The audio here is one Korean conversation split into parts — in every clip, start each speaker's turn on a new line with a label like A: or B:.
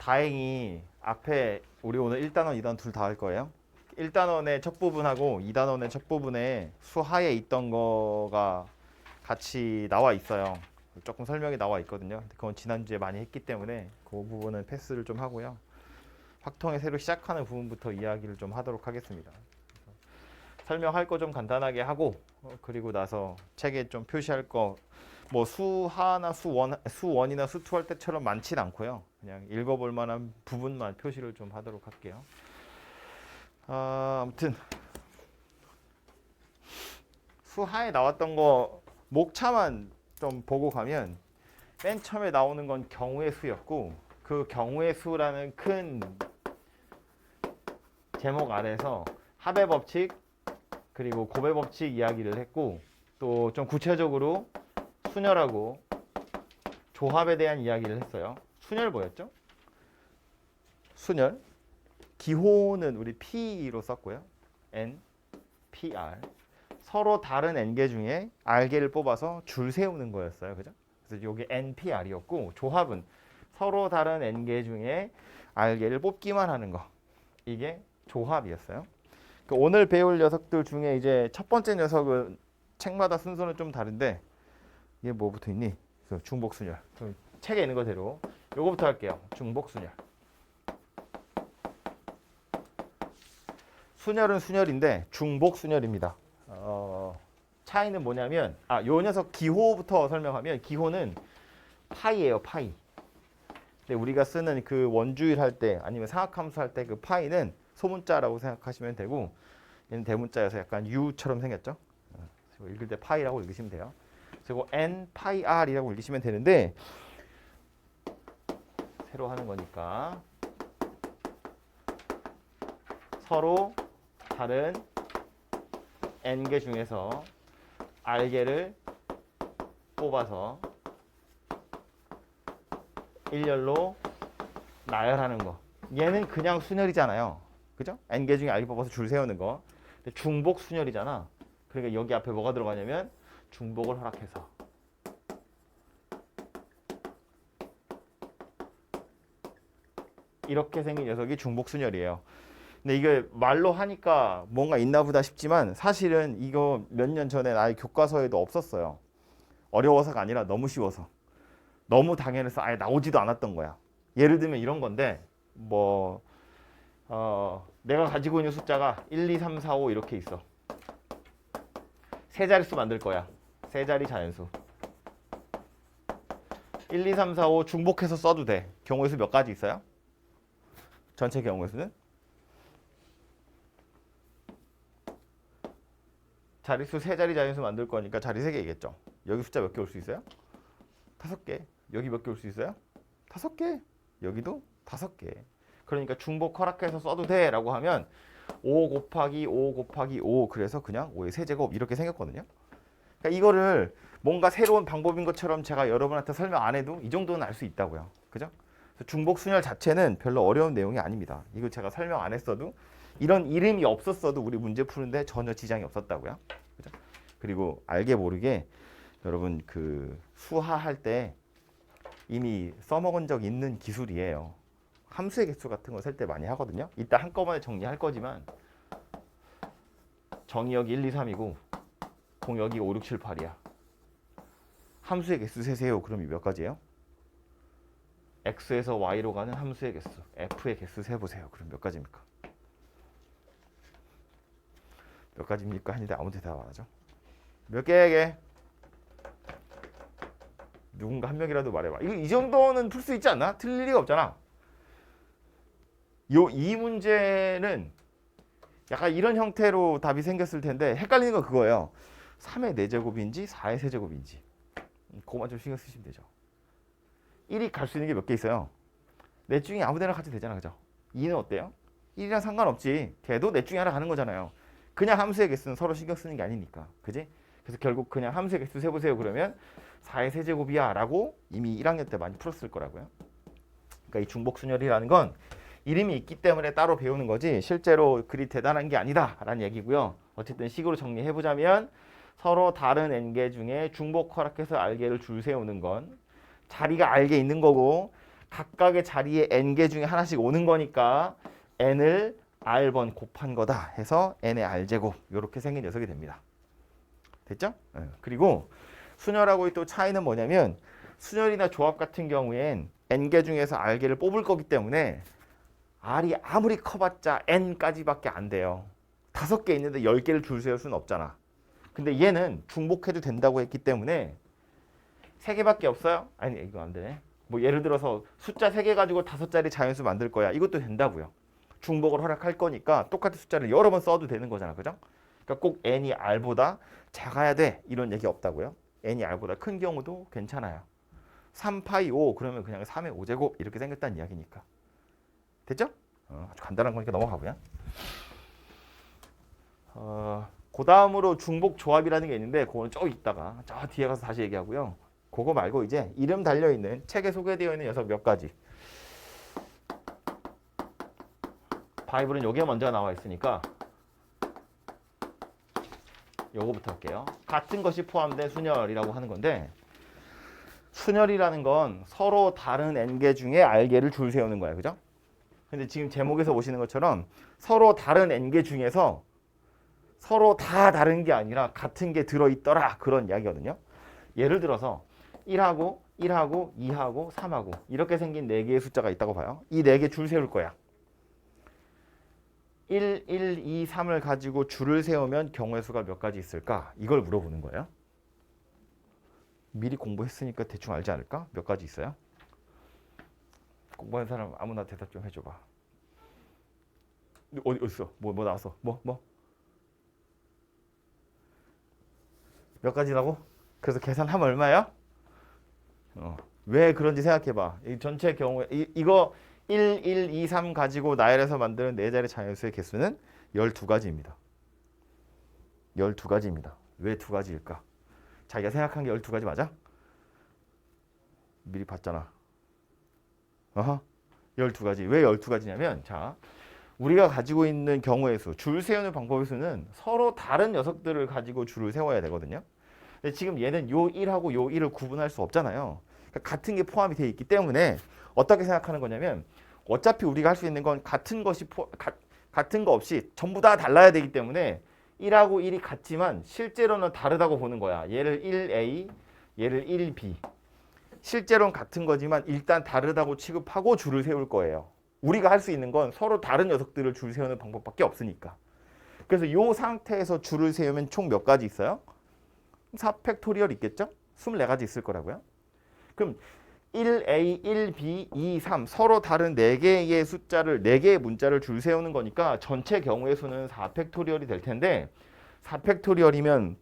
A: 다행히 앞에 우리 오늘 1단원, 2단원 둘 다 할 거예요. 1단원의 첫 부분하고 2단원의 첫 부분에 수하에 있던 거가 같이 나와 있어요. 조금 설명이 나와 있거든요. 그건 지난주에 많이 했기 때문에 그 부분은 패스를 좀 하고요. 확통에 새로 시작하는 부분부터 이야기를 좀 하도록 하겠습니다. 설명할 거 좀 간단하게 하고 그리고 나서 책에 좀 표시할 거 뭐 수하나 수원이나 수투 할 때처럼 많진 않고요. 그냥 읽어볼 만한 부분만 표시를 좀 하도록 할게요. 아무튼 수하에 나왔던 거 목차만 좀 보고 가면 맨 처음에 나오는 건 경우의 수였고 그 경우의 수라는 큰 제목 아래서 합의 법칙 그리고 고배 법칙 이야기를 했고 또 좀 구체적으로 순열하고 조합에 대한 이야기를 했어요. 순열 뭐였죠? 순열 기호는 우리 P로 썼고요. N, PR 서로 다른 N개 중에 R개를 뽑아서 줄 세우는 거였어요. 그죠? 그래서 이게 NPR이었고 조합은 서로 다른 N개 중에 R개를 뽑기만 하는 거. 이게 조합이었어요. 오늘 배울 녀석들 중에 이제 첫 번째 녀석은 책마다 순서는 좀 다른데 이게 뭐부터 있니? 중복순열. 책에 있는 거대로 요거부터 할게요. 중복순열. 순열은 순열인데 중복순열입니다. 차이는 뭐냐면 요 녀석 기호부터 설명하면 기호는 파이예요. 파이. 근데 우리가 쓰는 그 원주일 할 때 아니면 사각함수 할 때 그 파이는 소문자라고 생각하시면 되고 얘는 대문자여서 약간 U처럼 생겼죠. 읽을 때 파이라고 읽으시면 돼요. 그리고 N 파이 R이라고 읽으시면 되는데 새로 하는 거니까 서로 다른 N개 중에서 R개를 뽑아서 일렬로 나열하는 거. 얘는 그냥 순열이잖아요. 그죠? N개 중에 R개 뽑아서 줄 세우는 거. 근데 중복 순열이잖아. 그러니까 여기 앞에 뭐가 들어가냐면 중복을 허락해서 이렇게 생긴 녀석이 중복 순열이에요. 근데 이게 말로 하니까 뭔가 있나 보다 싶지만 사실은 이거 몇 년 전에 아예 교과서에도 없었어요. 어려워서가 아니라 너무 쉬워서. 너무 당연해서 아예 나오지도 않았던 거야. 예를 들면 이런 건데 내가 가지고 있는 숫자가 1, 2, 3, 4, 5 이렇게 있어. 세 자릿수 만들 거야. 세 자리 자연수. 1, 2, 3, 4, 5 중복해서 써도 돼. 경우의 수 몇 가지 있어요? 전체 경우의 수는? 자릿수 세 자리 자연수 만들 거니까 자리 3개이겠죠. 여기 숫자 몇 개 올 수 있어요? 5개. 여기 몇 개 올 수 있어요? 5개. 여기도 5개. 그러니까 중복 허락해서 써도 돼 라고 하면 5 곱하기 5 곱하기 5 그래서 그냥 5의 세제곱 이렇게 생겼거든요. 그러니까 이거를 뭔가 새로운 방법인 것처럼 제가 여러분한테 설명 안 해도 이 정도는 알 수 있다고요. 그죠? 중복 순열 자체는 별로 어려운 내용이 아닙니다. 이거 제가 설명 안 했어도 이런 이름이 없었어도 우리 문제 푸는데 전혀 지장이 없었다고요. 그죠? 그리고 알게 모르게 여러분 그 수하 할 때 이미 써먹은 적 있는 기술이에요. 함수의 개수 같은 거 셀 때 많이 하거든요. 이따 한꺼번에 정리할 거지만 정의 여기 1, 2, 3이고 공 여기 5, 6, 7, 8이야. 함수의 개수 세세요. 그럼 몇 가지예요? x에서 y로 가는 함수의 개수, f의 개수 세보세요. 그럼 몇 가지입니까? 몇 가지입니까? 했는데 아무 대답 안 하죠. 몇 개에게? 누군가 한 명이라도 말해봐. 이 정도는 풀 수 있지 않나? 틀릴 리가 없잖아. 이 문제는 약간 이런 형태로 답이 생겼을 텐데 헷갈리는 건 그거예요. 3의 4제곱인지 4의 세제곱인지 그거만 좀 신경 쓰시면 되죠. 1이 갈 수 있는 게 몇 개 있어요. 넷 중에 아무 데나 가도 되잖아. 그죠? 2는 어때요? 1이랑 상관없지. 걔도 넷 중에 하나 가는 거잖아요. 그냥 함수의 개수는 서로 신경 쓰는 게 아니니까. 그지? 그래서 결국 그냥 함수의 개수 세보세요. 그러면 4의 세제곱이야 라고 이미 1학년 때 많이 풀었을 거라고요. 그러니까 이 중복순열이라는 건 이름이 있기 때문에 따로 배우는 거지 실제로 그리 대단한 게 아니다 라는 얘기고요. 어쨌든 식으로 정리해보자면 서로 다른 n개 중에 중복 허락해서 r개를 줄 세우는 건 자리가 r개 있는 거고 각각의 자리에 n개 중에 하나씩 오는 거니까 n을 r번 곱한 거다 해서 n의 r제곱 이렇게 생긴 녀석이 됩니다. 됐죠? 그리고 순열하고의 또 차이는 뭐냐면 순열이나 조합 같은 경우엔 n개 중에서 r개를 뽑을 거기 때문에 r이 아무리 커봤자 n까지밖에 안 돼요. 5개 있는데 10개를 줄 세울 수는 없잖아. 근데 얘는 중복해도 된다고 했기 때문에 3개밖에 없어요? 아니 이거 안 되네. 뭐 예를 들어서 숫자 3개 가지고 5자리 자연수 만들 거야. 이것도 된다고요. 중복을 허락할 거니까 똑같은 숫자를 여러 번 써도 되는 거잖아. 그죠? 그러니까 꼭 n이 r보다 작아야 돼. 이런 얘기 없다고요. n이 r보다 큰 경우도 괜찮아요. 3파이 5 그러면 그냥 3의 5제곱 이렇게 생겼다는 이야기니까. 됐죠? 아주 간단한 거니까 넘어가고요. 그 다음으로 중복 조합이라는 게 있는데 그거는 좀 이따가 저 뒤에 가서 다시 얘기하고요. 그거 말고 이제 이름 달려있는 책에 소개되어 있는 녀석 몇 가지. 바이블은 여기에 먼저 나와 있으니까 요거부터 할게요. 같은 것이 포함된 순열이라고 하는 건데 순열이라는 건 서로 다른 n개 중에 r개를 줄 세우는 거야. 그죠? 근데 지금 제목에서 보시는 것처럼 서로 다른 n개 중에서 서로 다 다른 게 아니라 같은 게 들어있더라 그런 이야기거든요. 예를 들어서 1하고 1하고 2하고 3하고 이렇게 생긴 4개의 숫자가 있다고 봐요. 이 4개 줄 세울 거야. 1, 1, 2, 3을 가지고 줄을 세우면 경우의 수가 몇 가지 있을까? 이걸 물어보는 거예요. 미리 공부했으니까 대충 알지 않을까? 몇 가지 있어요? 공부한 사람 아무나 대답 좀 해줘봐. 어디 있어? 뭐 나왔어? 뭐? 몇 가지라고? 그래서 계산하면 얼마예요? 왜 그런지 생각해봐. 이 전체 경우에 이거 1, 1, 2, 3 가지고 나열해서 만드는 4자리 자연수의 개수는 12가지입니다. 12가지입니다. 왜 2가지일까? 자기가 생각한 게 12가지 맞아? 미리 봤잖아. 12가지. 왜 12가지냐면 자, 우리가 가지고 있는 경우의 수, 줄 세우는 방법의 수는 서로 다른 녀석들을 가지고 줄을 세워야 되거든요. 근데 지금 얘는 요 1하고 요 1을 구분할 수 없잖아요. 그러니까 같은 게 포함이 되어 있기 때문에 어떻게 생각하는 거냐면 어차피 우리가 할 수 있는 건 같은 거 없이 전부 다 달라야 되기 때문에 1하고 1이 같지만 실제로는 다르다고 보는 거야. 얘를 1A, 얘를 1B. 실제로는 같은 거지만 일단 다르다고 취급하고 줄을 세울 거예요. 우리가 할 수 있는 건 서로 다른 녀석들을 줄 세우는 방법밖에 없으니까. 그래서 이 상태에서 줄을 세우면 총 몇 가지 있어요? 4팩토리얼 있겠죠? 24가지 있을 거라고요. 그럼 1A, 1B, 2, 3 서로 다른 4개의 숫자를 4개의 문자를 줄 세우는 거니까 전체 경우의 수는 4팩토리얼이 될 텐데 4팩토리얼이면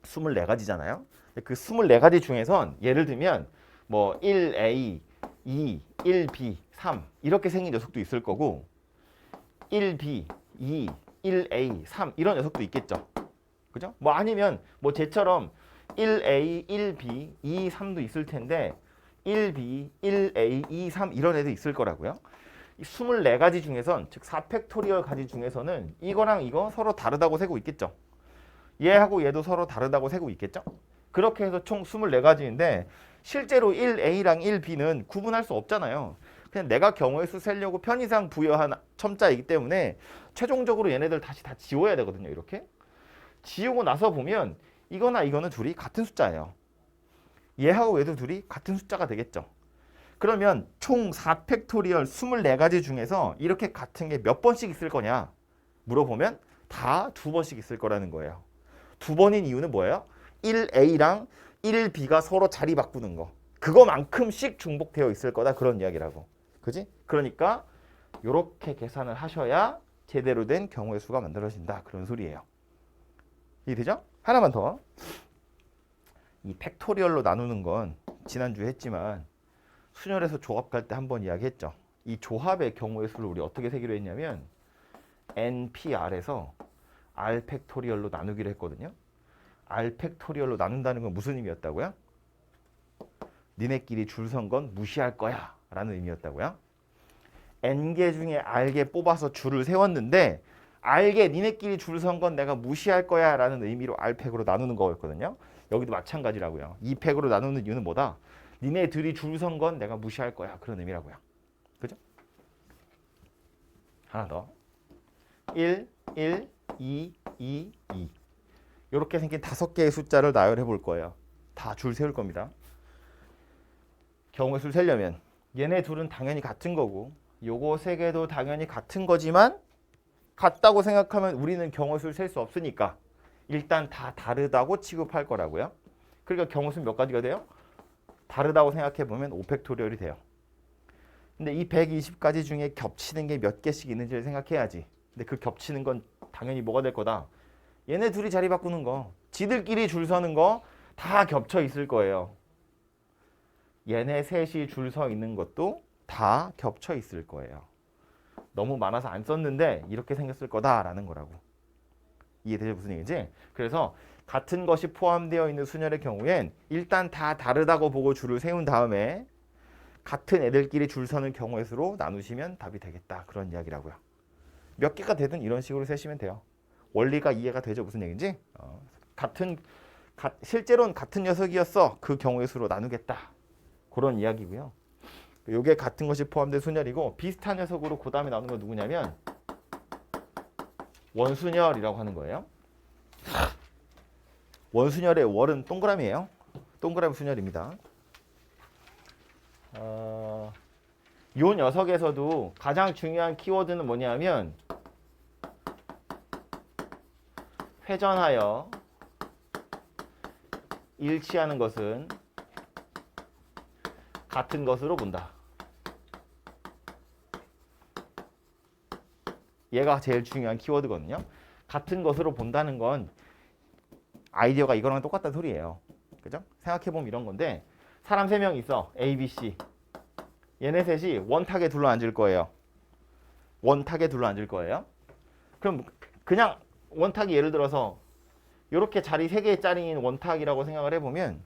A: 24가지잖아요. 그 24가지 중에선 예를 들면 뭐 1A, 2, 1B, 3 이렇게 생긴 녀석도 있을 거고 1B, 2, 1A, 3 이런 녀석도 있겠죠. 그죠? 뭐 아니면 뭐 쟤처럼 1A, 1B, 2, 3도 있을 텐데 1B, 1A, 2, 3 이런 애도 있을 거라고요. 이 24가지 중에선 즉 4팩토리얼 가지 중에서는 이거랑 이거 서로 다르다고 세고 있겠죠. 얘하고 얘도 서로 다르다고 세고 있겠죠. 그렇게 해서 총 24가지인데 실제로 1A랑 1B는 구분할 수 없잖아요. 그냥 내가 경우의 수 세려고 편의상 부여한 첨자이기 때문에 최종적으로 얘네들 다시 다 지워야 되거든요. 이렇게 지우고 나서 보면 이거나 이거는 둘이 같은 숫자예요. 얘하고 얘도 둘이 같은 숫자가 되겠죠. 그러면 총 4팩토리얼 24가지 중에서 이렇게 같은 게 몇 번씩 있을 거냐 물어보면 다 2번씩 있을 거라는 거예요. 2번인 이유는 뭐예요? 1A랑 1B가 서로 자리 바꾸는 거. 그거만큼씩 중복되어 있을 거다 그런 이야기라고. 그지? 그러니까 이렇게 계산을 하셔야 제대로 된 경우의 수가 만들어진다 그런 소리예요. 이해되죠? 하나만 더. 이 팩토리얼로 나누는 건 지난주에 했지만 순열에서 조합 갈 때 한번 이야기했죠. 이 조합의 경우의 수를 우리 어떻게 세기로 했냐면 NPR에서 R 팩토리얼로 나누기로 했거든요. R 팩토리얼로 나눈다는 건 무슨 의미였다고요? 니네끼리 줄 선 건 무시할 거야 라는 의미였다고요. N개 중에 R개 뽑아서 줄을 세웠는데 R개 니네끼리 줄 선 건 내가 무시할 거야 라는 의미로 R팩으로 나누는 거였거든요. 여기도 마찬가지라고요. 2팩으로 나누는 이유는 뭐다? 니네들이 줄 선 건 내가 무시할 거야. 그런 의미라고요. 그죠? 하나 더. 1, 1, 2, 2, 2. 이렇게 생긴 5개의 숫자를 나열해 볼 거예요. 다 줄 세울 겁니다. 경우의 수를 세려면 얘네 둘은 당연히 같은 거고 요거 3개도 당연히 같은 거지만 같다고 생각하면 우리는 경우의 수를 셀 수 없으니까 일단 다 다르다고 취급할 거라고요. 그러니까 경우의 수는 몇 가지가 돼요? 다르다고 생각해 보면 5팩토리얼이 돼요. 근데 이 120가지 중에 겹치는 게 몇 개씩 있는지를 생각해야지. 근데 그 겹치는 건 당연히 뭐가 될 거다? 얘네 둘이 자리 바꾸는 거, 지들끼리 줄 서는 거 다 겹쳐 있을 거예요. 얘네 셋이 줄 서 있는 것도 다 겹쳐 있을 거예요. 너무 많아서 안 썼는데 이렇게 생겼을 거다라는 거라고. 이해되죠? 무슨 얘기인지? 그래서 같은 것이 포함되어 있는 순열의 경우엔 일단 다 다르다고 보고 줄을 세운 다음에 같은 애들끼리 줄 서는 경우의 수로 나누시면 답이 되겠다. 그런 이야기라고요. 몇 개가 되든 이런 식으로 세시면 돼요. 원리가 이해가 되죠? 무슨 얘기인지? 실제로는 같은 녀석이었어. 그 경우의 수로 나누겠다. 그런 이야기고요. 이게 같은 것이 포함된 순열이고 비슷한 녀석으로 그 다음에 나오는 건 누구냐면 원순열이라고 하는 거예요. 원순열의 월은 동그라미예요. 동그라미 순열입니다. 이 녀석에서도 가장 중요한 키워드는 뭐냐면 회전하여 일치하는 것은 같은 것으로 본다. 얘가 제일 중요한 키워드거든요. 같은 것으로 본다는 건 아이디어가 이거랑 똑같다는 소리예요. 그죠? 생각해보면 이런 건데 사람 3명 있어. A, B, C. 얘네 셋이 원탁에 둘러앉을 거예요. 원탁에 둘러앉을 거예요. 그럼 그냥 원탁이 예를 들어서 이렇게 자리 3개짜리인 원탁이라고 생각을 해보면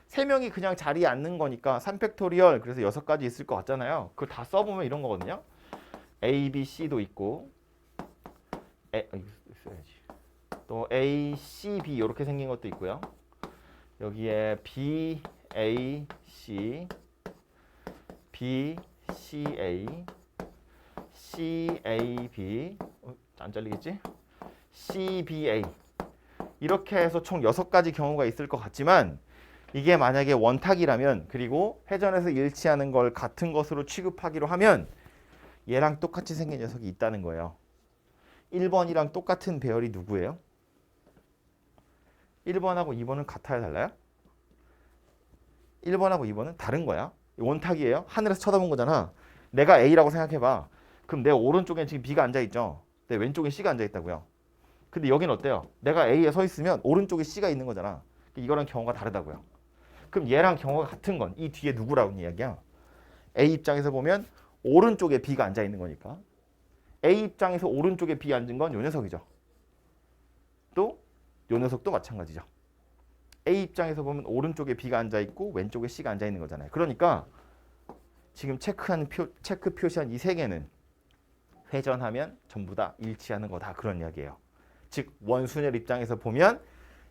A: 3명이 그냥 자리에 앉는 거니까 3팩토리얼 그래서 6가지 있을 것 같잖아요. 그걸 다 써보면 이런 거거든요. A, B, C도 있고 또 A, C, B 이렇게 생긴 것도 있고요. 여기에 B, A, C, B, C, A, C, A, B 안 잘리겠지? C, B, A 이렇게 해서 총 6가지 경우가 있을 것 같지만 이게 만약에 원탁이라면 그리고 회전해서 일치하는 걸 같은 것으로 취급하기로 하면 얘랑 똑같이 생긴 녀석이 있다는 거예요. 1번이랑 똑같은 배열이 누구예요? 1번하고 2번은 같아야 달라요? 1번하고 2번은 다른 거야. 원탁이에요. 하늘에서 쳐다본 거잖아. 내가 A라고 생각해봐. 그럼 내 오른쪽엔 지금 B가 앉아있죠. 내 왼쪽엔 C가 앉아있다고요. 근데 여긴 어때요? 내가 A에 서 있으면 오른쪽에 C가 있는 거잖아. 이거랑 경우가 다르다고요. 그럼 얘랑 경우가 같은 건 이 뒤에 누구라고 이야기야? A 입장에서 보면 오른쪽에 B가 앉아있는 거니까 A 입장에서 오른쪽에 B 앉은 건 요 녀석이죠. 또 요 녀석도 마찬가지죠. A 입장에서 보면 오른쪽에 B가 앉아있고 왼쪽에 C가 앉아있는 거잖아요. 그러니까 지금 체크 표시한 이 3개는 회전하면 전부 다 일치하는 거다. 그런 이야기예요. 즉 원순열 입장에서 보면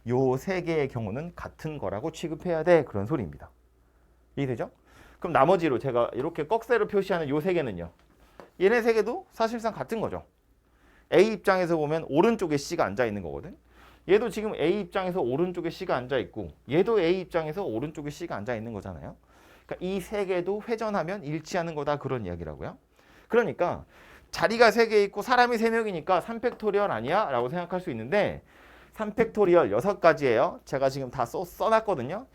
A: 요 3개의 경우는 같은 거라고 취급해야 돼. 그런 소리입니다. 이해되죠? 그럼 나머지로 제가 이렇게 꺽쇠로 표시하는 요 3개는요. 얘네 3개도 사실상 같은 거죠. A 입장에서 보면 오른쪽에 C가 앉아있는 거거든. 얘도 지금 A 입장에서 오른쪽에 C가 앉아있고 얘도 A 입장에서 오른쪽에 C가 앉아있는 거잖아요. 그러니까 이 3개도 회전하면 일치하는 거다. 그런 이야기라고요. 그러니까 자리가 3개 있고 사람이 3명이니까 3팩토리얼 아니야? 라고 생각할 수 있는데 3팩토리얼 6가지예요. 제가 지금 다 써놨거든요.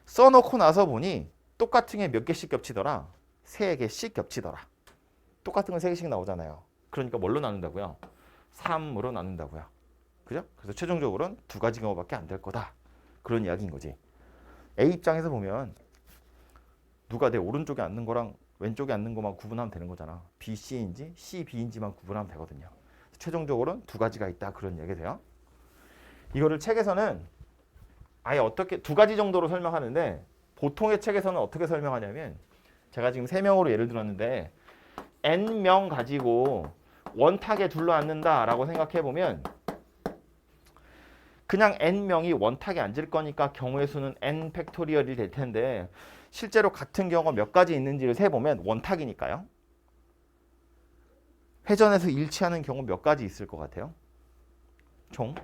A: 써놓고 나서 보니 똑같은 게 몇 개씩 겹치더라? 3개씩 겹치더라. 똑같은 건 3개씩 나오잖아요. 그러니까 뭘로 나눈다고요? 3으로 나눈다고요. 그죠? 그래서 최종적으로는 2가지 경우밖에 안 될 거다. 그런 이야기인 거지. A 입장에서 보면 누가 내 오른쪽에 앉는 거랑 왼쪽에 앉는 것만 구분하면 되는 거잖아. B, C인지 C, B인지만 구분하면 되거든요. 최종적으로는 2가지가 있다. 그런 얘기 돼요. 이거를 책에서는 아예 어떻게 2가지 정도로 설명하는데 보통의 책에서는 어떻게 설명하냐면 제가 지금 3명으로 예를 들었는데 N명 가지고 원탁에 둘러앉는다라고 생각해보면 그냥 N명이 원탁에 앉을 거니까 경우의 수는 N 팩토리얼이 될 텐데 실제로 같은 경우가 몇 가지 있는지를 세보면 원탁이니까요. 회전에서 일치하는 경우 몇 가지 있을 것 같아요? 총?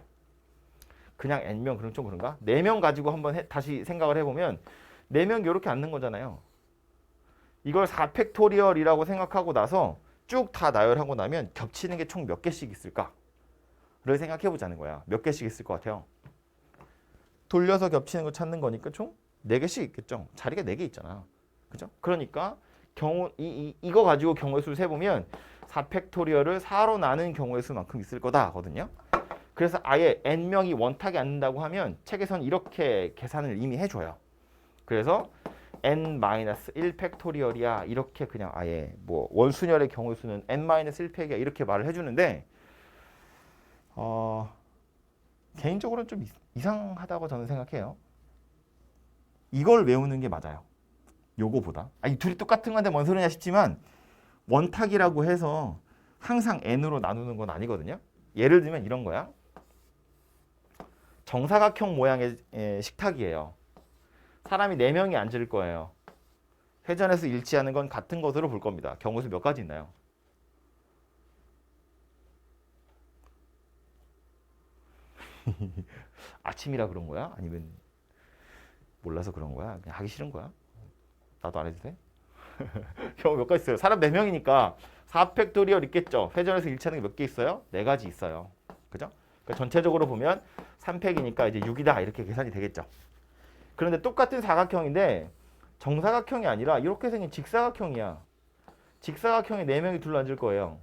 A: 그냥 n명 그럼 좀 그런가? 4명 가지고 한번 다시 생각을 해보면 4명 이렇게 앉는 거잖아요. 이걸 4팩토리얼이라고 생각하고 나서 쭉 다 나열하고 나면 겹치는 게 총 몇 개씩 있을까? 를 생각해 보자는 거야. 몇 개씩 있을 것 같아요? 돌려서 겹치는 거 찾는 거니까 총 4개씩 있겠죠. 자리가 4개 있잖아. 그죠? 그러니까 이거 가지고 경우의 수를 세보면 4팩토리얼을 4로 나눈 경우의 수만큼 있을 거다 하거든요. 그래서 아예 n명이 원탁에 앉는다고 하면 책에서는 이렇게 계산을 이미 해줘요. 그래서 n-1 팩토리얼이야 이렇게 그냥 아예 뭐 원순열의 경우의 수는 n-1팩이야 이렇게 말을 해주는데 개인적으로는 좀 이상하다고 저는 생각해요. 이걸 외우는 게 맞아요. 요거보다. 이 둘이 똑같은 건데 뭔 소리냐 싶지만 원탁이라고 해서 항상 n으로 나누는 건 아니거든요. 예를 들면 이런 거야. 정사각형 모양의 식탁이에요. 사람이 4명이 앉을 거예요. 회전에서 일치하는 건 같은 것으로 볼 겁니다. 경우수 몇 가지 있나요? 아침이라 그런 거야? 아니면 몰라서 그런 거야? 그냥 하기 싫은 거야? 나도 안 해도 돼? 경우 몇 가지 있어요. 사람 4명이니까 4팩토리얼 있겠죠. 회전에서 일치하는 게 몇 개 있어요? 4가지 있어요. 그죠? 그러니까 전체적으로 보면 3팩이니까 이제 6이다 이렇게 계산이 되겠죠. 그런데 똑같은 사각형인데 정사각형이 아니라 이렇게 생긴 직사각형이야. 직사각형에 4명이 둘러앉을 거예요.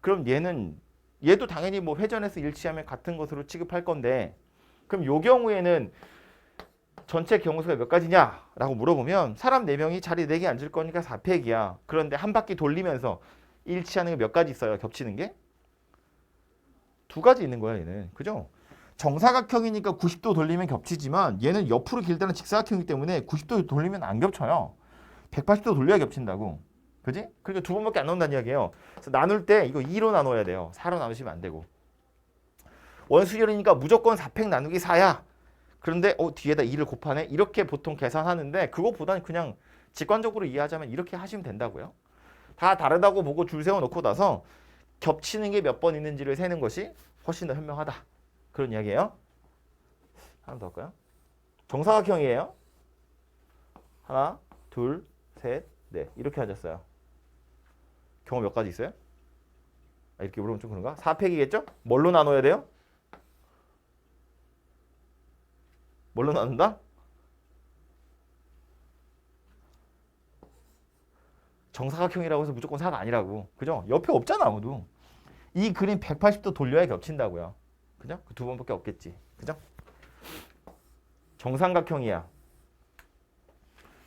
A: 그럼 얘도 당연히 뭐 회전에서 일치하면 같은 것으로 취급할 건데 그럼 요 경우에는 전체 경우수가 몇 가지냐라고 물어보면 사람 4명이 자리 4개 앉을 거니까 4팩이야. 그런데 한 바퀴 돌리면서 일치하는 게 몇 가지 있어요? 겹치는 게? 2가지 있는 거야 얘는. 그죠? 정사각형이니까 90도 돌리면 겹치지만 얘는 옆으로 길다는 직사각형이기 때문에 90도 돌리면 안 겹쳐요. 180도 돌려야 겹친다고. 그지? 그러니까 2번밖에 안 나온다는 이야기예요. 그래서 나눌 때 이거 2로 나눠야 돼요. 4로 나누시면 안 되고. 원수열이니까 무조건 4팩 나누기 4야. 그런데 뒤에다 2를 곱하네? 이렇게 보통 계산하는데 그것보다는 그냥 직관적으로 이해하자면 이렇게 하시면 된다고요. 다 다르다고 보고 줄 세워놓고 나서 겹치는 게 몇 번 있는지를 세는 것이 훨씬 더 현명하다. 그런 이야기예요. 하나 더 할까요? 정사각형이에요. 하나, 둘, 셋, 넷 이렇게 앉았어요. 경우 몇 가지 있어요? 이렇게 물으면 좀 그런가? 4팩이겠죠? 뭘로 나눠야 돼요? 뭘로 나눈다? 정사각형이라고 해서 무조건 4가 아니라고. 그죠? 옆에 없잖아 아무도. 이 그림 180도 돌려야 겹친다고요. 그죠? 그 2번밖에 없겠지. 그죠? 정삼각형이야.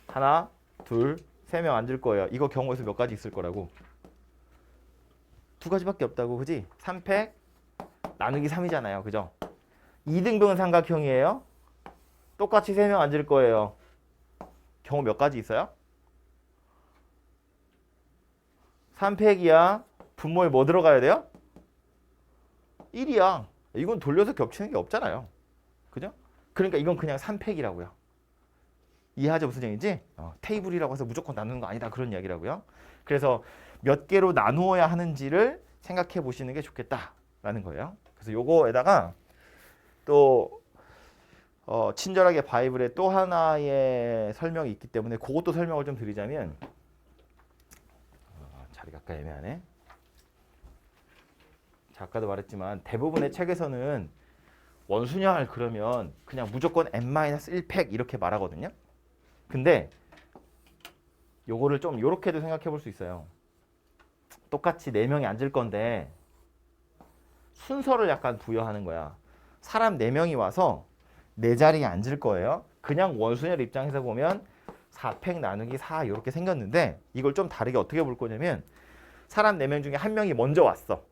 A: 하나, 둘, 3명 앉을 거예요. 이거 경우에서 몇 가지 있을 거라고. 2가지밖에 없다고. 그지? 3팩 나누기 3이잖아요. 그죠? 2등분 삼각형이에요. 똑같이 3명 앉을 거예요. 경우 몇 가지 있어요? 3팩이야. 분모에 뭐 들어가야 돼요? 1이야. 이건 돌려서 겹치는 게 없잖아요. 그죠? 그러니까 이건 그냥 3팩이라고요. 이해하죠? 무슨 얘기인지? 테이블이라고 해서 무조건 나누는 거 아니다. 그런 이야기라고요. 그래서 몇 개로 나누어야 하는지를 생각해 보시는 게 좋겠다라는 거예요. 그래서 요거에다가 또 친절하게 바이블에 또 하나의 설명이 있기 때문에 그것도 설명을 좀 드리자면 자리가 아까 애매하네. 아까도 말했지만 대부분의 책에서는 원순열 그러면 그냥 무조건 n-1팩 이렇게 말하거든요. 근데 요거를 좀 요렇게도 생각해 볼 수 있어요. 똑같이 4명이 앉을 건데 순서를 약간 부여하는 거야. 사람 4명이 와서 4자리에 앉을 거예요. 그냥 원순열 입장에서 보면 4팩 나누기 4 이렇게 생겼는데 이걸 좀 다르게 어떻게 볼 거냐면 사람 4명 중에 한 명이 먼저 왔어.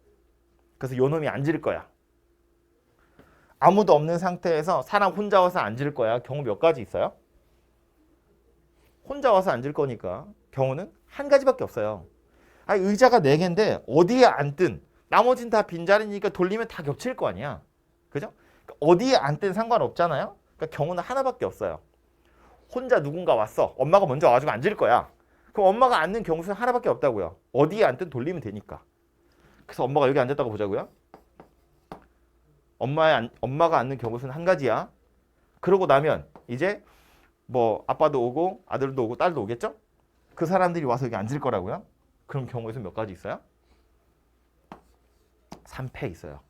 A: 그래서 요 놈이 앉을 거야. 아무도 없는 상태에서 사람 혼자 와서 앉을 거야. 경우 몇 가지 있어요? 혼자 와서 앉을 거니까 경우는 한 가지밖에 없어요. 의자가 4개인데 어디에 앉든 나머지는 다 빈자리니까 돌리면 다 겹칠 거 아니야. 그죠? 어디에 앉든 상관없잖아요. 그러니까 경우는 하나밖에 없어요. 혼자 누군가 왔어. 엄마가 먼저 와가지고 앉을 거야. 그럼 엄마가 앉는 경우수는 하나밖에 없다고요. 어디에 앉든 돌리면 되니까. 그래서 엄마가 여기 앉았다고 보자고요. 엄마가 앉는 경우수는 한 가지야. 그러고 나면 이제 뭐 아빠도 오고 아들도 오고 딸도 오겠죠? 그 사람들이 와서 여기 앉을 거라고요. 그럼 경우에서 몇 가지 있어요? 3패 있어요.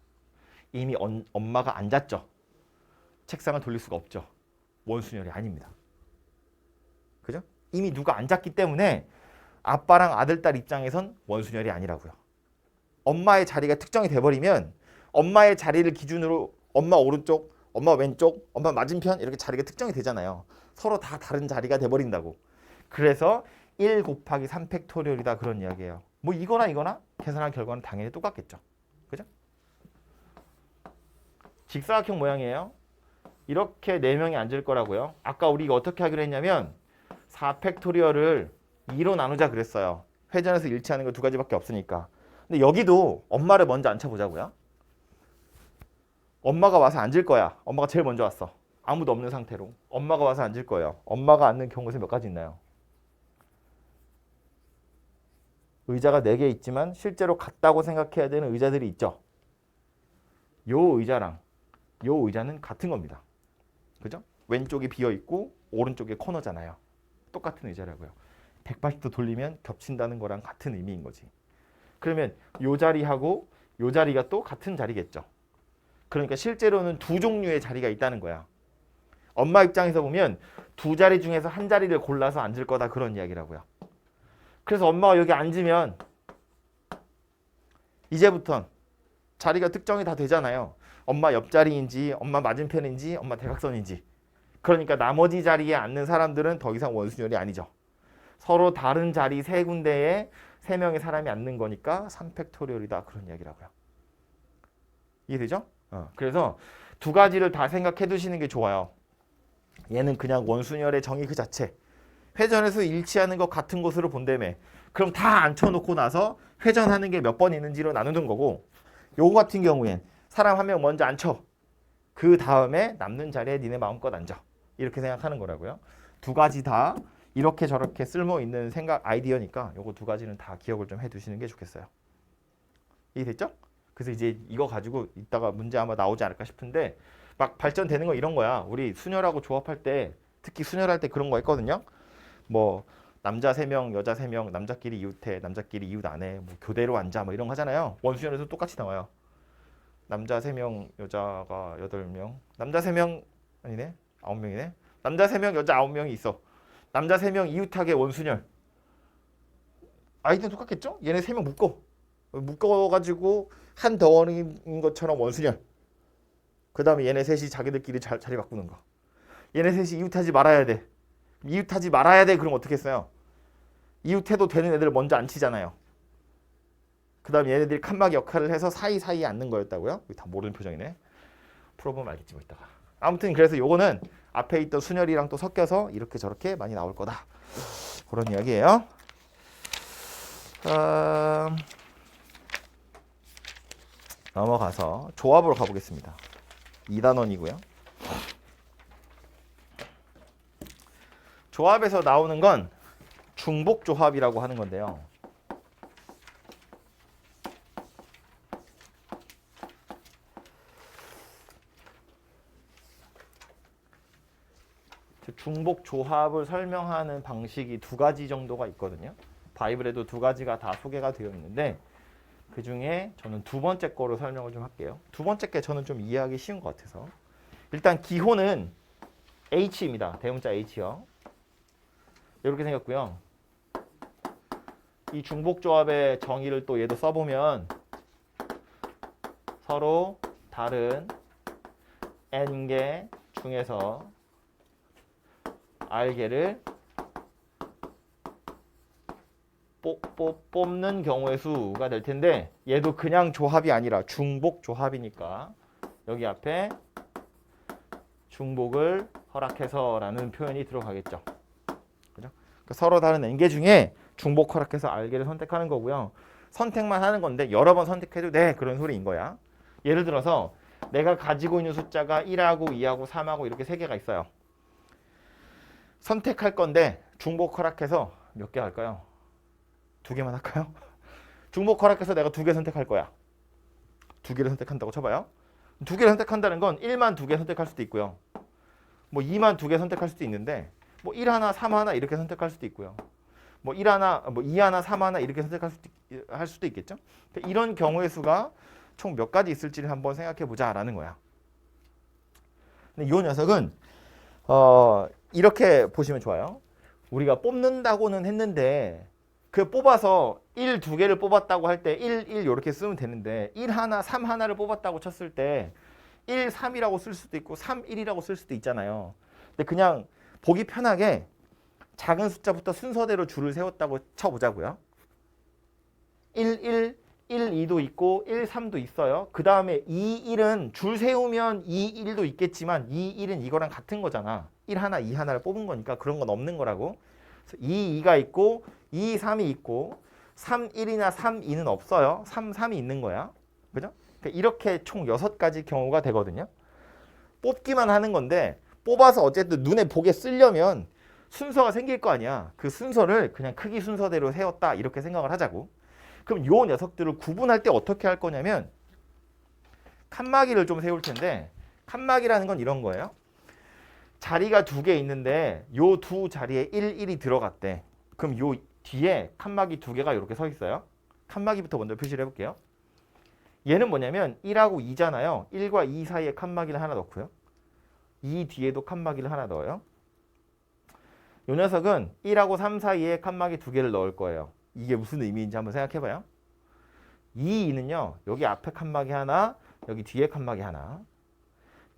A: 이미 엄마가 앉았죠. 책상을 돌릴 수가 없죠. 원순열이 아닙니다. 그죠? 이미 누가 앉았기 때문에 아빠랑 아들, 딸 입장에선 원순열이 아니라고요. 엄마의 자리가 특정이 돼버리면 엄마의 자리를 기준으로 엄마 오른쪽, 엄마 왼쪽, 엄마 맞은편 이렇게 자리가 특정이 되잖아요. 서로 다 다른 자리가 돼버린다고. 그래서 1 곱하기 3팩토리얼이다 그런 이야기예요. 뭐 이거나 계산한 결과는 당연히 똑같겠죠. 그죠? 직사각형 모양이에요. 이렇게 4명이 앉을 거라고요. 아까 우리 이거 어떻게 하기로 했냐면 4팩토리얼을 2로 나누자 그랬어요. 회전에서 일치하는 거 2가지밖에 없으니까. 근데 여기도 엄마를 먼저 앉혀보자고요. 엄마가 와서 앉을 거야. 엄마가 제일 먼저 왔어. 아무도 없는 상태로. 엄마가 와서 앉을 거예요. 엄마가 앉는 경우에서 몇 가지 있나요? 의자가 4개 있지만 실제로 같다고 생각해야 되는 의자들이 있죠. 요 의자랑 요 의자는 같은 겁니다. 그죠? 왼쪽이 비어있고 오른쪽에 코너잖아요. 똑같은 의자라고요. 180도 돌리면 겹친다는 거랑 같은 의미인 거지. 그러면 요 자리하고 요 자리가 또 같은 자리겠죠. 그러니까 실제로는 2종류의 자리가 있다는 거야. 엄마 입장에서 보면 2자리 중에서 한 자리를 골라서 앉을 거다 그런 이야기라고요. 그래서 엄마가 여기 앉으면 이제부턴 자리가 특정이 다 되잖아요. 엄마 옆자리인지 엄마 맞은편인지 엄마 대각선인지. 그러니까 나머지 자리에 앉는 사람들은 더 이상 원순열이 아니죠. 서로 다른 자리 3군데에 3명의 사람이 앉는 거니까 3팩토리얼이다 그런 이야기라고요. 이해되죠? 그래서 2가지를 다 생각해 두시는 게 좋아요. 얘는 그냥 원순열의 정의 그 자체. 회전에서 일치하는 것 같은 곳으로 본다며. 그럼 다 앉혀놓고 나서 회전하는 게 몇 번 있는지로 나누는 거고, 요거 같은 경우엔 사람 한 명 먼저 앉혀. 그 다음에 남는 자리에 니네 마음껏 앉아. 이렇게 생각하는 거라고요. 2가지 다 이렇게 저렇게 쓸모 있는 생각 아이디어니까 요거 2가지는 다 기억을 좀 해두시는 게 좋겠어요. 이해됐죠? 그래서 이제 이거 가지고 이따가 문제 아마 나오지 않을까 싶은데 막 발전되는 거 이런 거야. 우리 순열하고 조합할 때 특히 순열할 때 그런 거 했거든요. 뭐 남자 3명, 여자 3명, 남자끼리 이웃해, 남자끼리 이웃 안 해, 뭐 교대로 앉아, 뭐 이런 거 하잖아요. 원순열에서 똑같이 나와요. 남자 3명, 여자가 8명, 남자 3명 아니네, 9명이네. 남자 3명, 여자 9명이 있어. 남자 3명 이웃하게 원순열. 아이디어 똑같겠죠? 얘네 3명 묶어가지고 한 덩어리인 것처럼 원순열. 그 다음에 얘네 셋이 자기들끼리 자리 바꾸는 거. 얘네 셋이 이웃하지 말아야 돼. 이웃하지 말아야 돼. 그럼 어떻게 했어요? 이웃해도 되는 애들 먼저 앉히잖아요. 그 다음에 얘네들이 칸막 역할을 해서 사이사이에 앉는 거였다고요? 다 모르는 표정이네. 풀어보면 알겠지 뭐 이따가. 아무튼 그래서 요거는 앞에 있던 순열이랑 또 섞여서 이렇게 저렇게 많이 나올 거다. 그런 이야기예요. 넘어가서 조합으로 가보겠습니다. 2단원이고요. 조합에서 나오는 건 중복조합이라고 하는 건데요. 중복조합을 설명하는 방식이 2가지 정도가 있거든요. 바이블에도 2가지가 다 소개가 되어 있는데 그 중에 저는 2번째 거로 설명을 좀 할게요. 2번째 게 저는 좀 이해하기 쉬운 것 같아서. 일단 기호는 H입니다. 대문자 H요. 이렇게 생겼고요. 이 중복조합의 정의를 또 얘도 써보면 서로 다른 n개 중에서 r개를 뽑는 경우의 수가 될 텐데 얘도 그냥 조합이 아니라 중복 조합이니까 여기 앞에 중복을 허락해서 라는 표현이 들어가겠죠. 그죠? 그러니까 서로 다른 n개 중에 중복 허락해서 r개를 선택하는 거고요. 선택만 하는 건데 여러 번 선택해도 돼 그런 소리인 거야. 예를 들어서 내가 가지고 있는 숫자가 1하고 2하고 3하고 이렇게 3개가 있어요. 선택할 건데 중복 허락해서 몇 개 할까요? 2개만 할까요? 중복 허락해서 내가 2개 선택할 거야. 2개를 선택한다고 쳐봐요. 2개를 선택한다는 건 1만 2개 선택할 수도 있고요. 뭐 2만 2개 선택할 수도 있는데 뭐 1 하나, 3 하나 이렇게 선택할 수도 있고요. 뭐 1 하나, 뭐 2 하나, 3 하나 이렇게 선택할 수도 있겠죠. 그러니까 이런 경우의 수가 총 몇 가지 있을지를 한번 생각해 보자라는 거야. 근데 이 녀석은 이렇게 보시면 좋아요. 우리가 뽑는다고는 했는데 그 뽑아서 1, 2개를 뽑았다고 할 때 1, 1 이렇게 쓰면 되는데 1 하나, 3 하나를 뽑았다고 쳤을 때 1, 3이라고 쓸 수도 있고 3, 1이라고 쓸 수도 있잖아요. 근데 그냥 보기 편하게 작은 숫자부터 순서대로 줄을 세웠다고 쳐보자고요. 1, 1, 1, 2도 있고 1, 3도 있어요. 그 다음에 2, 1은 줄 세우면 2, 1도 있겠지만 2, 1은 이거랑 같은 거잖아. 1 하나, 2 하나를 뽑은 거니까 그런 건 없는 거라고. 그래서 2, 2가 있고 2, 3이 있고 3, 1이나 3, 2는 없어요. 3, 3이 있는 거야. 그죠? 그러니까 이렇게 총 6가지 경우가 되거든요. 뽑기만 하는 건데 뽑아서 어쨌든 눈에 보게 쓰려면 순서가 생길 거 아니야. 그 순서를 그냥 크기 순서대로 세웠다 이렇게 생각을 하자고. 그럼 요 녀석들을 구분할 때 어떻게 할 거냐면 칸막이를 좀 세울 텐데 칸막이라는 건 이런 거예요. 자리가 2개 있는데 요 두 자리에 1, 1이 들어갔대. 그럼 요 뒤에 칸막이 2개가 이렇게 서 있어요. 칸막이부터 먼저 표시를 해볼게요. 얘는 뭐냐면 1하고 2잖아요. 1과 2 사이에 칸막이를 하나 넣고요. 2 뒤에도 칸막이를 하나 넣어요. 요 녀석은 1하고 3 사이에 칸막이 2개를 넣을 거예요. 이게 무슨 의미인지 한번 생각해봐요. 2, 2는요. 여기 앞에 칸막이 하나, 여기 뒤에 칸막이 하나.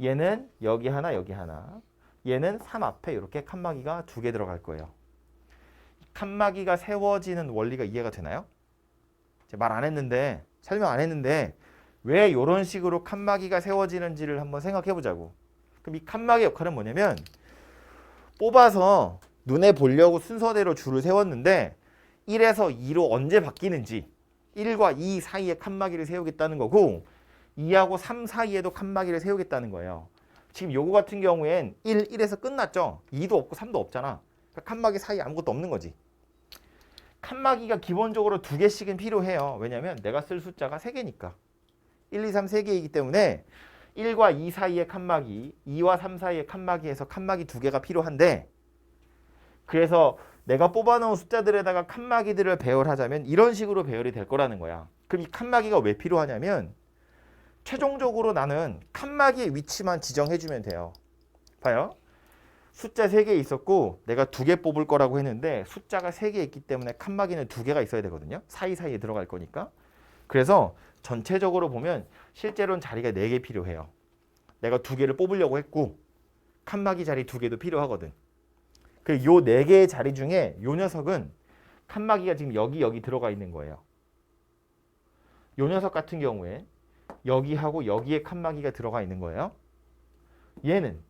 A: 얘는 여기 하나, 여기 하나. 얘는 3 앞에 이렇게 칸막이가 2개 들어갈 거예요. 칸막이가 세워지는 원리가 이해가 되나요? 말 안 했는데, 설명 안 했는데 왜 이런 식으로 칸막이가 세워지는지를 한번 생각해 보자고. 그럼 이 칸막이 역할은 뭐냐면 뽑아서 눈에 보려고 순서대로 줄을 세웠는데 1에서 2로 언제 바뀌는지 1과 2 사이에 칸막이를 세우겠다는 거고 2하고 3 사이에도 칸막이를 세우겠다는 거예요. 지금 요거 같은 경우엔 1, 1에서 끝났죠. 2도 없고 3도 없잖아. 그러니까 칸막이 사이에 아무것도 없는 거지. 칸막이가 기본적으로 2개씩은 필요해요. 왜냐면 내가 쓸 숫자가 3개니까. 1, 2, 3, 3개이기 때문에 1과 2 사이의 칸막이, 2와 3 사이의 칸막이에서 칸막이 2개가 필요한데 그래서 내가 뽑아놓은 숫자들에다가 칸막이들을 배열하자면 이런 식으로 배열이 될 거라는 거야. 그럼 이 칸막이가 왜 필요하냐면 최종적으로 나는 칸막이의 위치만 지정해주면 돼요. 봐요. 숫자 3개 있었고 내가 2개 뽑을 거라고 했는데 숫자가 3개 있기 때문에 칸막이는 2개가 있어야 되거든요. 사이사이에 들어갈 거니까. 그래서 전체적으로 보면 실제로는 자리가 4개 필요해요. 내가 2개를 뽑으려고 했고 칸막이 자리 2개도 필요하거든. 그 요 4개의 자리 중에 요 녀석은 칸막이가 지금 여기 들어가 있는 거예요. 요 녀석 같은 경우에 여기하고 여기에 칸막이가 들어가 있는 거예요. 얘는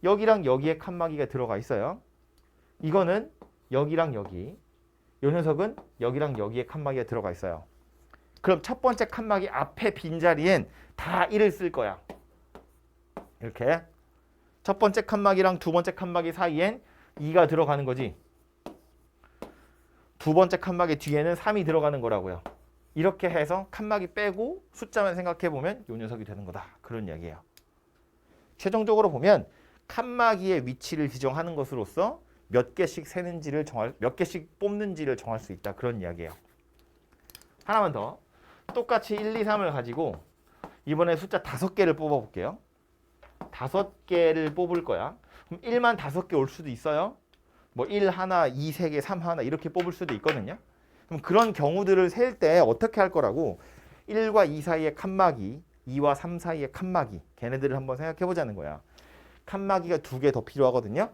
A: 여기랑 여기에 칸막이가 들어가 있어요. 이거는 여기랑 여기. 요 녀석은 여기랑 여기에 칸막이가 들어가 있어요. 그럼 첫 번째 칸막이 앞에 빈자리엔 다 1을 쓸 거야. 이렇게. 첫 번째 칸막이랑 두 번째 칸막이 사이엔 2가 들어가는 거지. 두 번째 칸막이 뒤에는 3이 들어가는 거라고요. 이렇게 해서 칸막이 빼고 숫자만 생각해보면 요 녀석이 되는 거다. 그런 이야기예요. 최종적으로 보면 칸막이의 위치를 지정하는 것으로써 몇 개씩 세는지를 몇 개씩 뽑는지를 정할 수 있다. 그런 이야기예요. 하나만 더. 똑같이 1, 2, 3을 가지고 이번에 숫자 5개를 뽑아볼게요. 5개를 뽑을 거야. 그럼 1만 5개 올 수도 있어요. 뭐 1 하나, 2, 3개, 3 하나 이렇게 뽑을 수도 있거든요. 그럼 그런 경우들을 셀 때 어떻게 할 거라고 1과 2 사이의 칸막이, 2와 3 사이의 칸막이 걔네들을 한번 생각해 보자는 거야. 칸막이가 2개 더 필요하거든요.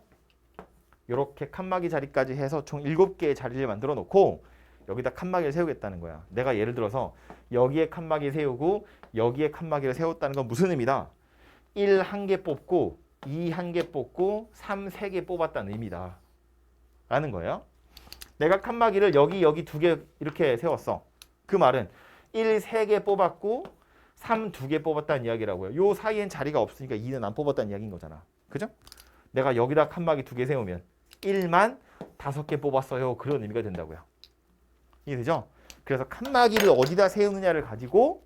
A: 이렇게 칸막이 자리까지 해서 총 7개의 자리를 만들어 놓고 여기다 칸막이를 세우겠다는 거야. 내가 예를 들어서 여기에 칸막이 세우고 여기에 칸막이를 세웠다는 건 무슨 의미다? 1 1개 뽑고 2 1개 뽑고 3 3개 뽑았다는 의미다. 라는 거예요. 내가 칸막이를 여기 2개 이렇게 세웠어. 그 말은 1 3개 뽑았고 3 2개 뽑았다는 이야기라고요. 요 사이엔 자리가 없으니까 2는 안 뽑았다는 이야기인 거잖아. 그죠? 내가 여기다 칸막이 2개 세우면 1만 5개 뽑았어요. 그런 의미가 된다고요. 이해되죠? 그래서 칸막이를 어디다 세우느냐를 가지고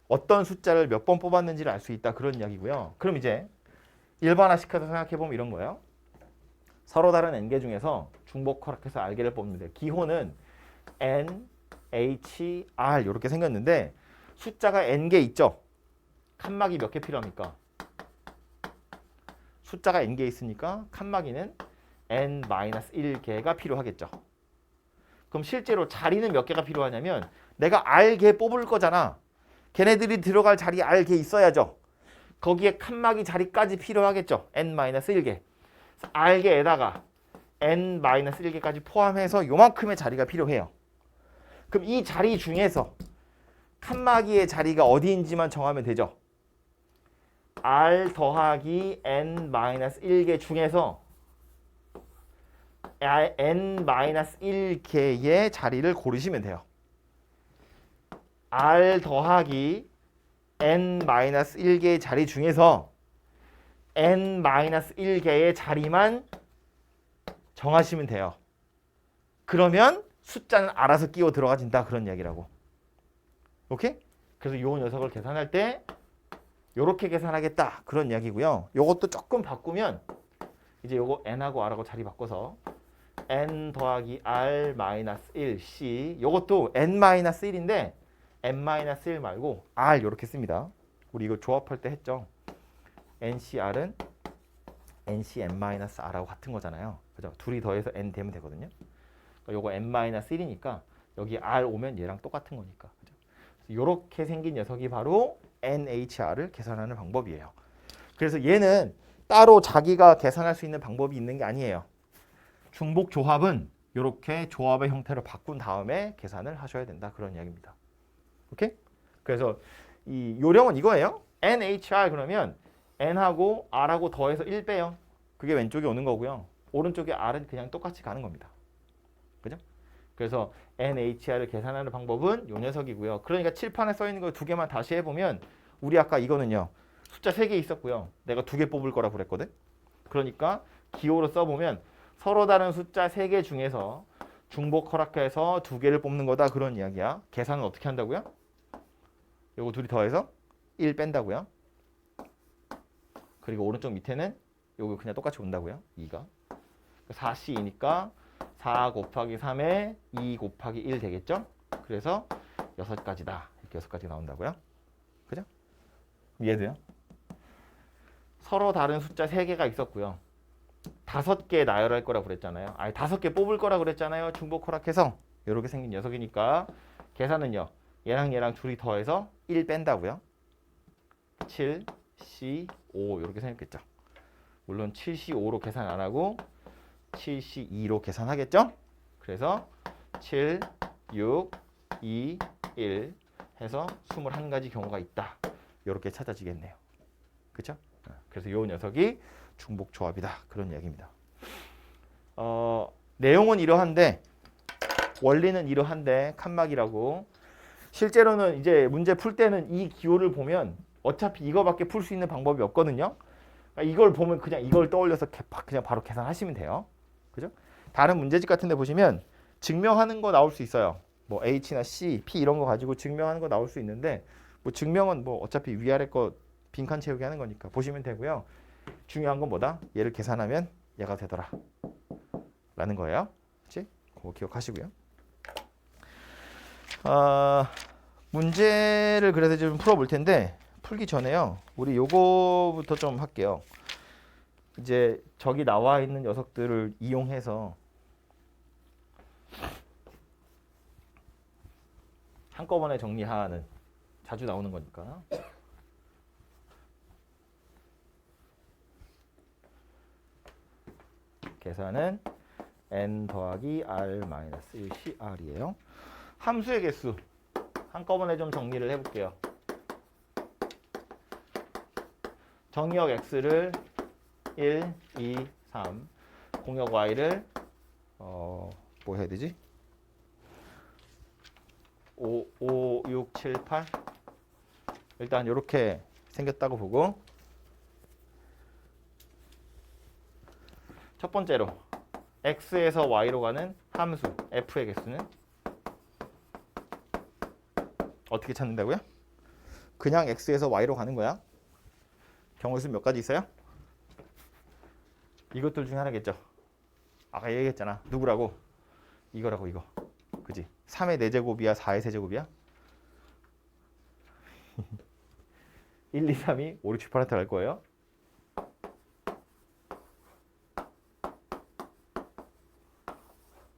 A: 어떤 숫자를 몇 번 뽑았는지를 알 수 있다. 그런 이야기고요. 그럼 이제 일반화시켜서 생각해보면 이런 거예요. 서로 다른 n개 중에서 중복 허락해서 r개를 뽑는 데 기호는 n, h, r 이렇게 생겼는데 숫자가 n개 있죠? 칸막이 몇 개 필요합니까? 숫자가 n개 있으니까 칸막이는 n-1개가 필요하겠죠. 그럼 실제로 자리는 몇 개가 필요하냐면 내가 r개 뽑을 거잖아. 걔네들이 들어갈 자리 r개 있어야죠. 거기에 칸막이 자리까지 필요하겠죠. n-1개. r개에다가 n-1개까지 포함해서 요만큼의 자리가 필요해요. 그럼 이 자리 중에서 칸막이의 자리가 어디인지만 정하면 되죠. r 더하기 n-1개 중에서 n-1개의 자리를 고르시면 돼요. r 더하기 n-1개의 자리 중에서 n-1개의 자리만 정하시면 돼요. 그러면 숫자는 알아서 끼워 들어가진다. 그런 이야기라고. 오케이? 그래서 이 녀석을 계산할 때 이렇게 계산하겠다. 그런 이야기고요. 이것도 조금 바꾸면 이제 요거 n하고 r하고 자리 바꿔서 n 더하기 r 마이너스 1 c 요것도 n 마이너스 1인데 n 마이너스 1 말고 r 이렇게 씁니다. 우리 이거 조합할 때 했죠. ncr은 ncn 마이너스 r하고 같은 거잖아요. 그죠? 둘이 더해서 n 되면 되거든요. 요거 n 마이너스 1이니까 여기 r 오면 얘랑 똑같은 거니까. 그죠? 이렇게 생긴 녀석이 바로 NHR을 계산하는 방법이에요. 그래서 얘는 따로 자기가 계산할 수 있는 방법이 있는 게 아니에요. 중복 조합은 이렇게 조합의 형태로 바꾼 다음에 계산을 하셔야 된다. 그런 이야기입니다. 오케이? 그래서 이 요령은 이거예요. NHR 그러면 N하고 R하고 더해서 1 빼요. 그게 왼쪽에 오는 거고요. 오른쪽에 R은 그냥 똑같이 가는 겁니다. 그죠? 그래서 NHR을 계산하는 방법은 요 녀석이고요. 그러니까 칠판에 써 있는 거 두 개만 다시 해보면 우리 아까 이거는요. 숫자 3개 있었고요. 내가 2개 뽑을 거라고 그랬거든. 그러니까 기호로 써보면 서로 다른 숫자 3개 중에서 중복 허락해서 2개를 뽑는 거다. 그런 이야기야. 계산은 어떻게 한다고요? 요거 둘이 더해서 1 뺀다고요. 그리고 오른쪽 밑에는 요거 그냥 똑같이 온다고요. 2가. 4C이니까 4 곱하기 3에 2 곱하기 1 되겠죠? 그래서 6가지다. 이렇게 6가지 나온다고요. 그죠? 이해돼요? 서로 다른 숫자 3개가 있었고요. 5개 나열할 거라고 그랬잖아요. 아니 5개 뽑을 거라고 그랬잖아요. 중복 허락해서 이렇게 생긴 녀석이니까 계산은요. 얘랑 얘랑 둘이 더해서 1 뺀다고요. 7, C, 5 이렇게 생겼겠죠. 물론 7C5로 계산 안 하고 7C2로 계산하겠죠? 그래서 7, 6, 2, 1 해서 21가지 경우가 있다. 이렇게 찾아지겠네요. 그렇죠? 그래서 이 녀석이 중복 조합이다. 그런 이야기입니다. 내용은 이러한데 원리는 이러한데 칸막이라고 실제로는 이제 문제 풀 때는 이 기호를 보면 어차피 이거밖에 풀 수 있는 방법이 없거든요. 이걸 보면 그냥 이걸 떠올려서 그냥 바로 계산하시면 돼요. 그죠? 다른 문제집 같은 데 보시면 증명하는 거 나올 수 있어요. 뭐 H나 C, P 이런 거 가지고 증명하는 거 나올 수 있는데 뭐 증명은 뭐 어차피 위아래 거 빈칸 채우기 하는 거니까 보시면 되고요. 중요한 건 뭐다? 얘를 계산하면 얘가 되더라. 라는 거예요. 그렇지? 그거 기억하시고요. 문제를 그래서 좀 풀어볼 텐데 풀기 전에요. 우리 요거부터 좀 할게요. 이제 저기 나와 있는 녀석들을 이용해서 한꺼번에 정리하는 자주 나오는 거니까. 계산은 n 더하기 r 마이너스 1cr이에요. 함수의 개수 한꺼번에 좀 정리를 해볼게요. 정의역 x를 1, 2, 3 공역 y를 뭐 해야 되지? 5, 6, 7, 8 일단 이렇게 생겼다고 보고 첫 번째로 x에서 y로 가는 함수 f의 개수는 어떻게 찾는다고요? 그냥 x에서 y로 가는 거야. 경우의 수 몇 가지 있어요? 이것들 중에 하나겠죠. 아까 얘기했잖아. 누구라고? 이거라고 이거. 그지? 3의 4제곱이야? 4의 세제곱이야? 1, 2, 3이 5, 6, 7, 8한테 갈 거예요.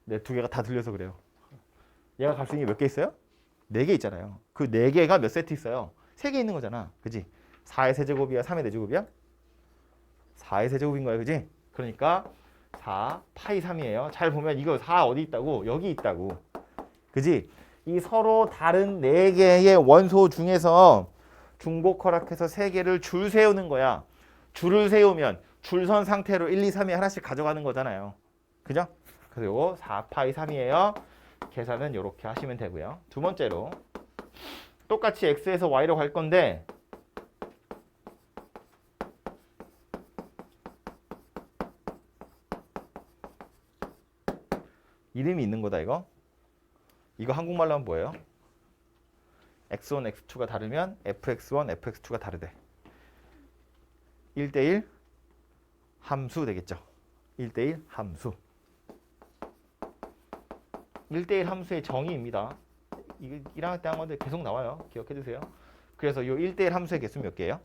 A: 네, 두 개가 다 들려서 그래요. 얘가 갈 수 있는 게 몇 개 있어요? 4개 있잖아요. 그 4개가 몇 세트 있어요? 3개 있는 거잖아. 그지? 4의 세제곱이야? 3의 4제곱이야? 4의 세제곱인 거야. 그지? 그러니까 4 파이 3이에요. 잘 보면 이거 4 어디 있다고? 여기 있다고. 그지? 이 서로 다른 4개의 원소 중에서 중복 허락해서 3개를 줄 세우는 거야. 줄을 세우면 줄선 상태로 1, 2, 3이 하나씩 가져가는 거잖아요. 그죠? 그래서 요거 4파이 3이에요. 계산은 이렇게 하시면 되고요. 두 번째로 똑같이 x에서 y로 갈 건데 이름이 있는 거다 이거. 이거 한국말로 하면 뭐예요? x1, x2가 다르면 fx1, fx2가 다르대. 1대1 함수 되겠죠. 1대1 함수. 1대1 함수의 정의입니다. 이게 1학년 때 한 건데 계속 나와요. 기억해 두세요. 그래서 이 1대1 함수의 개수 몇 개예요?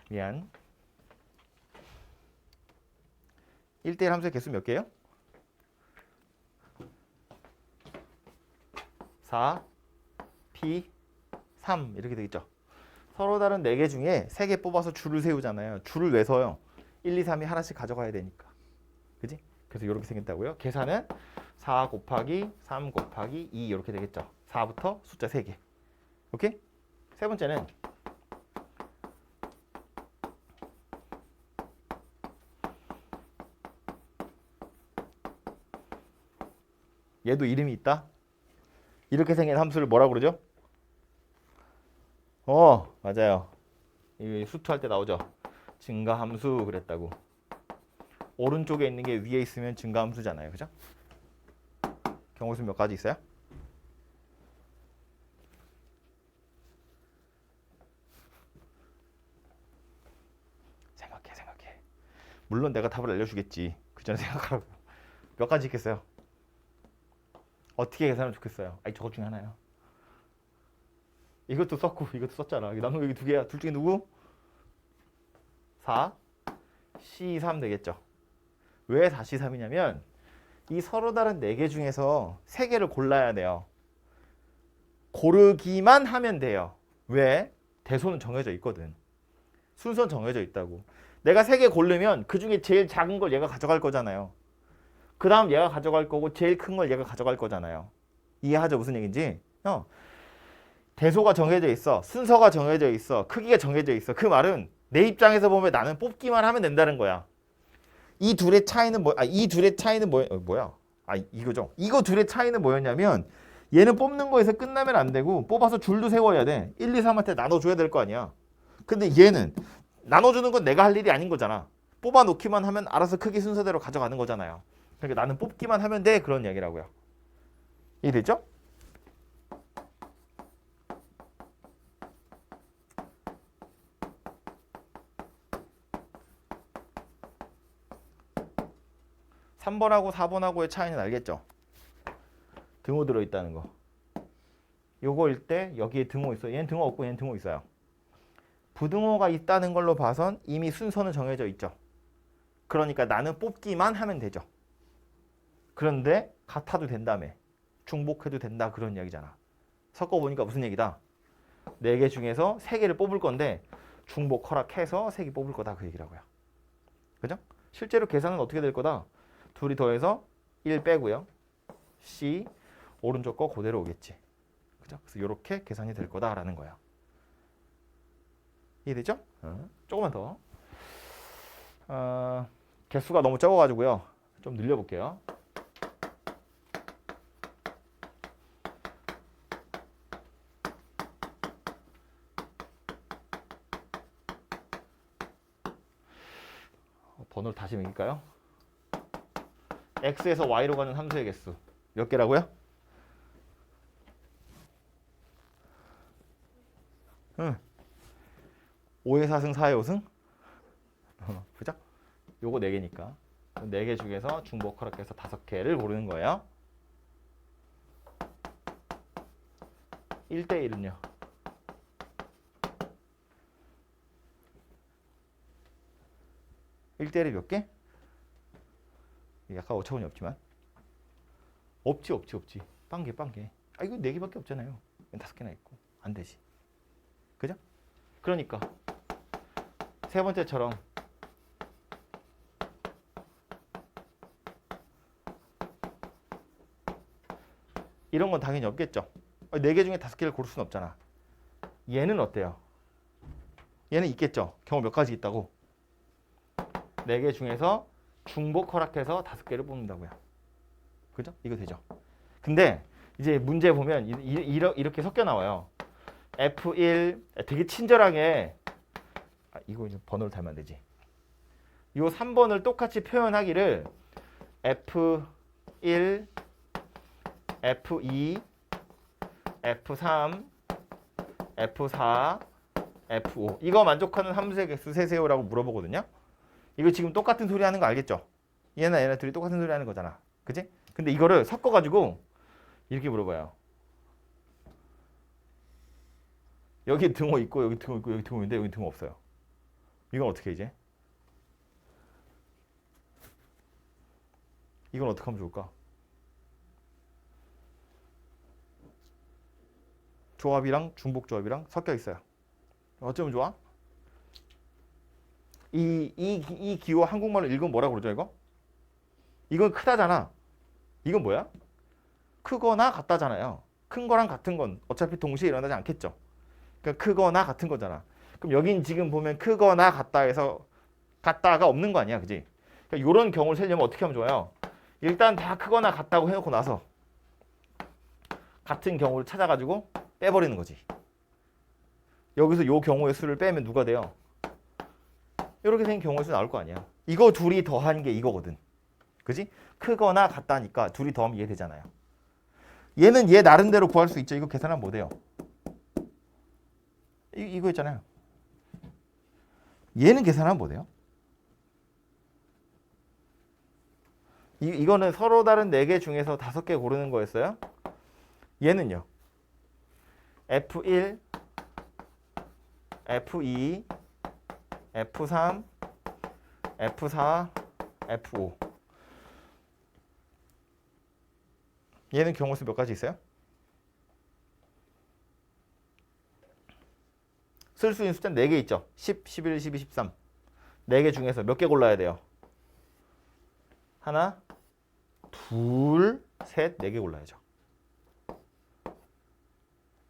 A: 미안. 1대1 함수의 개수 몇 개예요? 4, P, 3 이렇게 되겠죠. 서로 다른 4개 중에 3개 뽑아서 줄을 세우잖아요. 줄을 왜 서요? 1, 2, 3이 하나씩 가져가야 되니까. 그지? 그래서 이렇게 생겼다고요. 계산은 4 곱하기 3 곱하기 2 이렇게 되겠죠. 4부터 숫자 3개. 오케이? 세 번째는 얘도 이름이 있다. 이렇게 생긴 함수를 뭐라고 그러죠? 맞아요. 이 수투할 때 나오죠. 증가함수 그랬다고. 오른쪽에 있는 게 위에 있으면 증가함수잖아요. 그죠? 경우수 몇 가지 있어요? 생각해. 물론 내가 답을 알려주겠지. 그 전에 생각하라고. 몇 가지 있겠어요? 어떻게 계산하면 좋겠어요? 아니 저것 중에 하나요. 이것도 썼고 이것도 썼잖아. 나는 여기 두 개야. 둘 중에 누구? 4, C3 되겠죠. 왜 4C3이냐면 이 서로 다른 4개 중에서 3개를 골라야 돼요. 고르기만 하면 돼요. 왜? 대소는 정해져 있거든. 순서는 정해져 있다고. 내가 3개 고르면 그 중에 제일 작은 걸 얘가 가져갈 거잖아요. 그 다음 얘가 가져갈 거고 제일 큰 걸 얘가 가져갈 거잖아요. 이해하죠? 무슨 얘기인지? 대소가 정해져 있어. 순서가 정해져 있어. 크기가 정해져 있어. 그 말은 내 입장에서 보면 나는 뽑기만 하면 된다는 거야. 이 둘의 차이는 이 둘의 차이는 뭐야? 이거죠. 이거 둘의 차이는 뭐였냐면 얘는 뽑는 거에서 끝나면 안 되고 뽑아서 줄도 세워야 돼. 1, 2, 3한테 나눠줘야 될 거 아니야. 근데 얘는 나눠주는 건 내가 할 일이 아닌 거잖아. 뽑아 놓기만 하면 알아서 크기 순서대로 가져가는 거잖아요. 그러니까 나는 뽑기만 하면 돼. 그런 얘기라고요. 이해됐죠? 삼 3번하고 4번하고의 차이는 알겠죠? 등호 들어있다는 거. 요거일 때 여기에 등호 있어요. 얘는 등호 없고 얘는 등호 있어요. 부등호가 있다는 걸로 봐선 이미 순서는 정해져 있죠. 그러니까 나는 뽑기만 하면 되죠. 그런데 같아도 된다며. 중복해도 된다 그런 이야기잖아. 섞어보니까 무슨 얘기다? 4개 중에서 3개를 뽑을 건데 중복 허락해서 3개 뽑을 거다 그 얘기라고요. 그죠? 실제로 계산은 어떻게 될 거다? 둘이 더해서 1 빼고요. C 오른쪽 거 그대로 오겠지. 그죠? 그래서 이렇게 계산이 될 거다라는 거야. 이해되죠? 조금만 더. 개수가 너무 적어가지고요. 좀 늘려볼게요. 다시 매길까요? x에서 y로 가는 함수의 개수 몇 개라고요? 응. 5의 4승 4의 5승? 그죠? 요거 4개니까 4개 중에서 중복 허락해서 5개를 고르는 거예요. 1대1은요? 1대1이 몇 개? 약간 오차원이 없지만 없지 빵개 아 이거 4개밖에 없잖아요. 5개나 있고 안 되지. 그죠? 그러니까 세 번째처럼 이런 건 당연히 없겠죠. 4개 중에 5개를 고를 수는 없잖아. 얘는 어때요? 얘는 있겠죠. 경우 몇 가지 있다고. 4개 중에서 중복 허락해서 5개를 뽑는다고요. 그죠? 이거 되죠. 근데 이제 문제 보면 이렇게 섞여 나와요. F1 되게 친절하게 이거 이제 번호를 달면 안 되지. 요 3번을 똑같이 표현하기를 F1, F2, F3, F4, F5 이거 만족하는 함수의 개수 세세요라고 물어보거든요. 이거 지금 똑같은 소리 하는 거 알겠죠? 얘나 둘이 똑같은 소리 하는 거잖아. 그치? 근데 이거를 섞어가지고 이렇게 물어봐요. 여기 등호 있고 여기 등호 있고 여기 등호 있는데 여기 등호 없어요. 이건 어떻게 해, 이제? 이건 어떻게 하면 좋을까? 조합이랑 중복 조합이랑 섞여 있어요. 어쩌면 좋아? 이 기호 한국말로 읽으면 뭐라고 그러죠, 이거? 이건 크다잖아. 이건 뭐야? 크거나 같다잖아요. 큰 거랑 같은 건 어차피 동시에 일어나지 않겠죠. 그러니까 크거나 같은 거잖아. 그럼 여긴 지금 보면 크거나 같다 해서 같다가 없는 거 아니야, 그지? 그러니까 이런 경우를 세려면 어떻게 하면 좋아요? 일단 다 크거나 같다고 해놓고 나서 같은 경우를 찾아가지고 빼버리는 거지. 여기서 요 경우의 수를 빼면 누가 돼요? 이렇게 생긴 경우의 수 나올 거 아니야. 이거 둘이 더한 게 이거거든. 그지? 크거나 같다니까 둘이 더하면 이해되잖아요. 얘는 얘 나름대로 구할 수 있죠. 이거 계산하면 뭐 돼요? 이거 있잖아요. 얘는 계산하면 뭐 돼요? 이거는 서로 다른 4개 중에서 5개 고르는 거였어요. 얘는요. F1, F2, F3, F4, F5 얘는 경우수 몇 가지 있어요? 쓸 수 있는 숫자는 4개 있죠. 10, 11, 12, 13 4개 중에서 몇 개 골라야 돼요? 하나, 둘, 셋, 4개 골라야죠.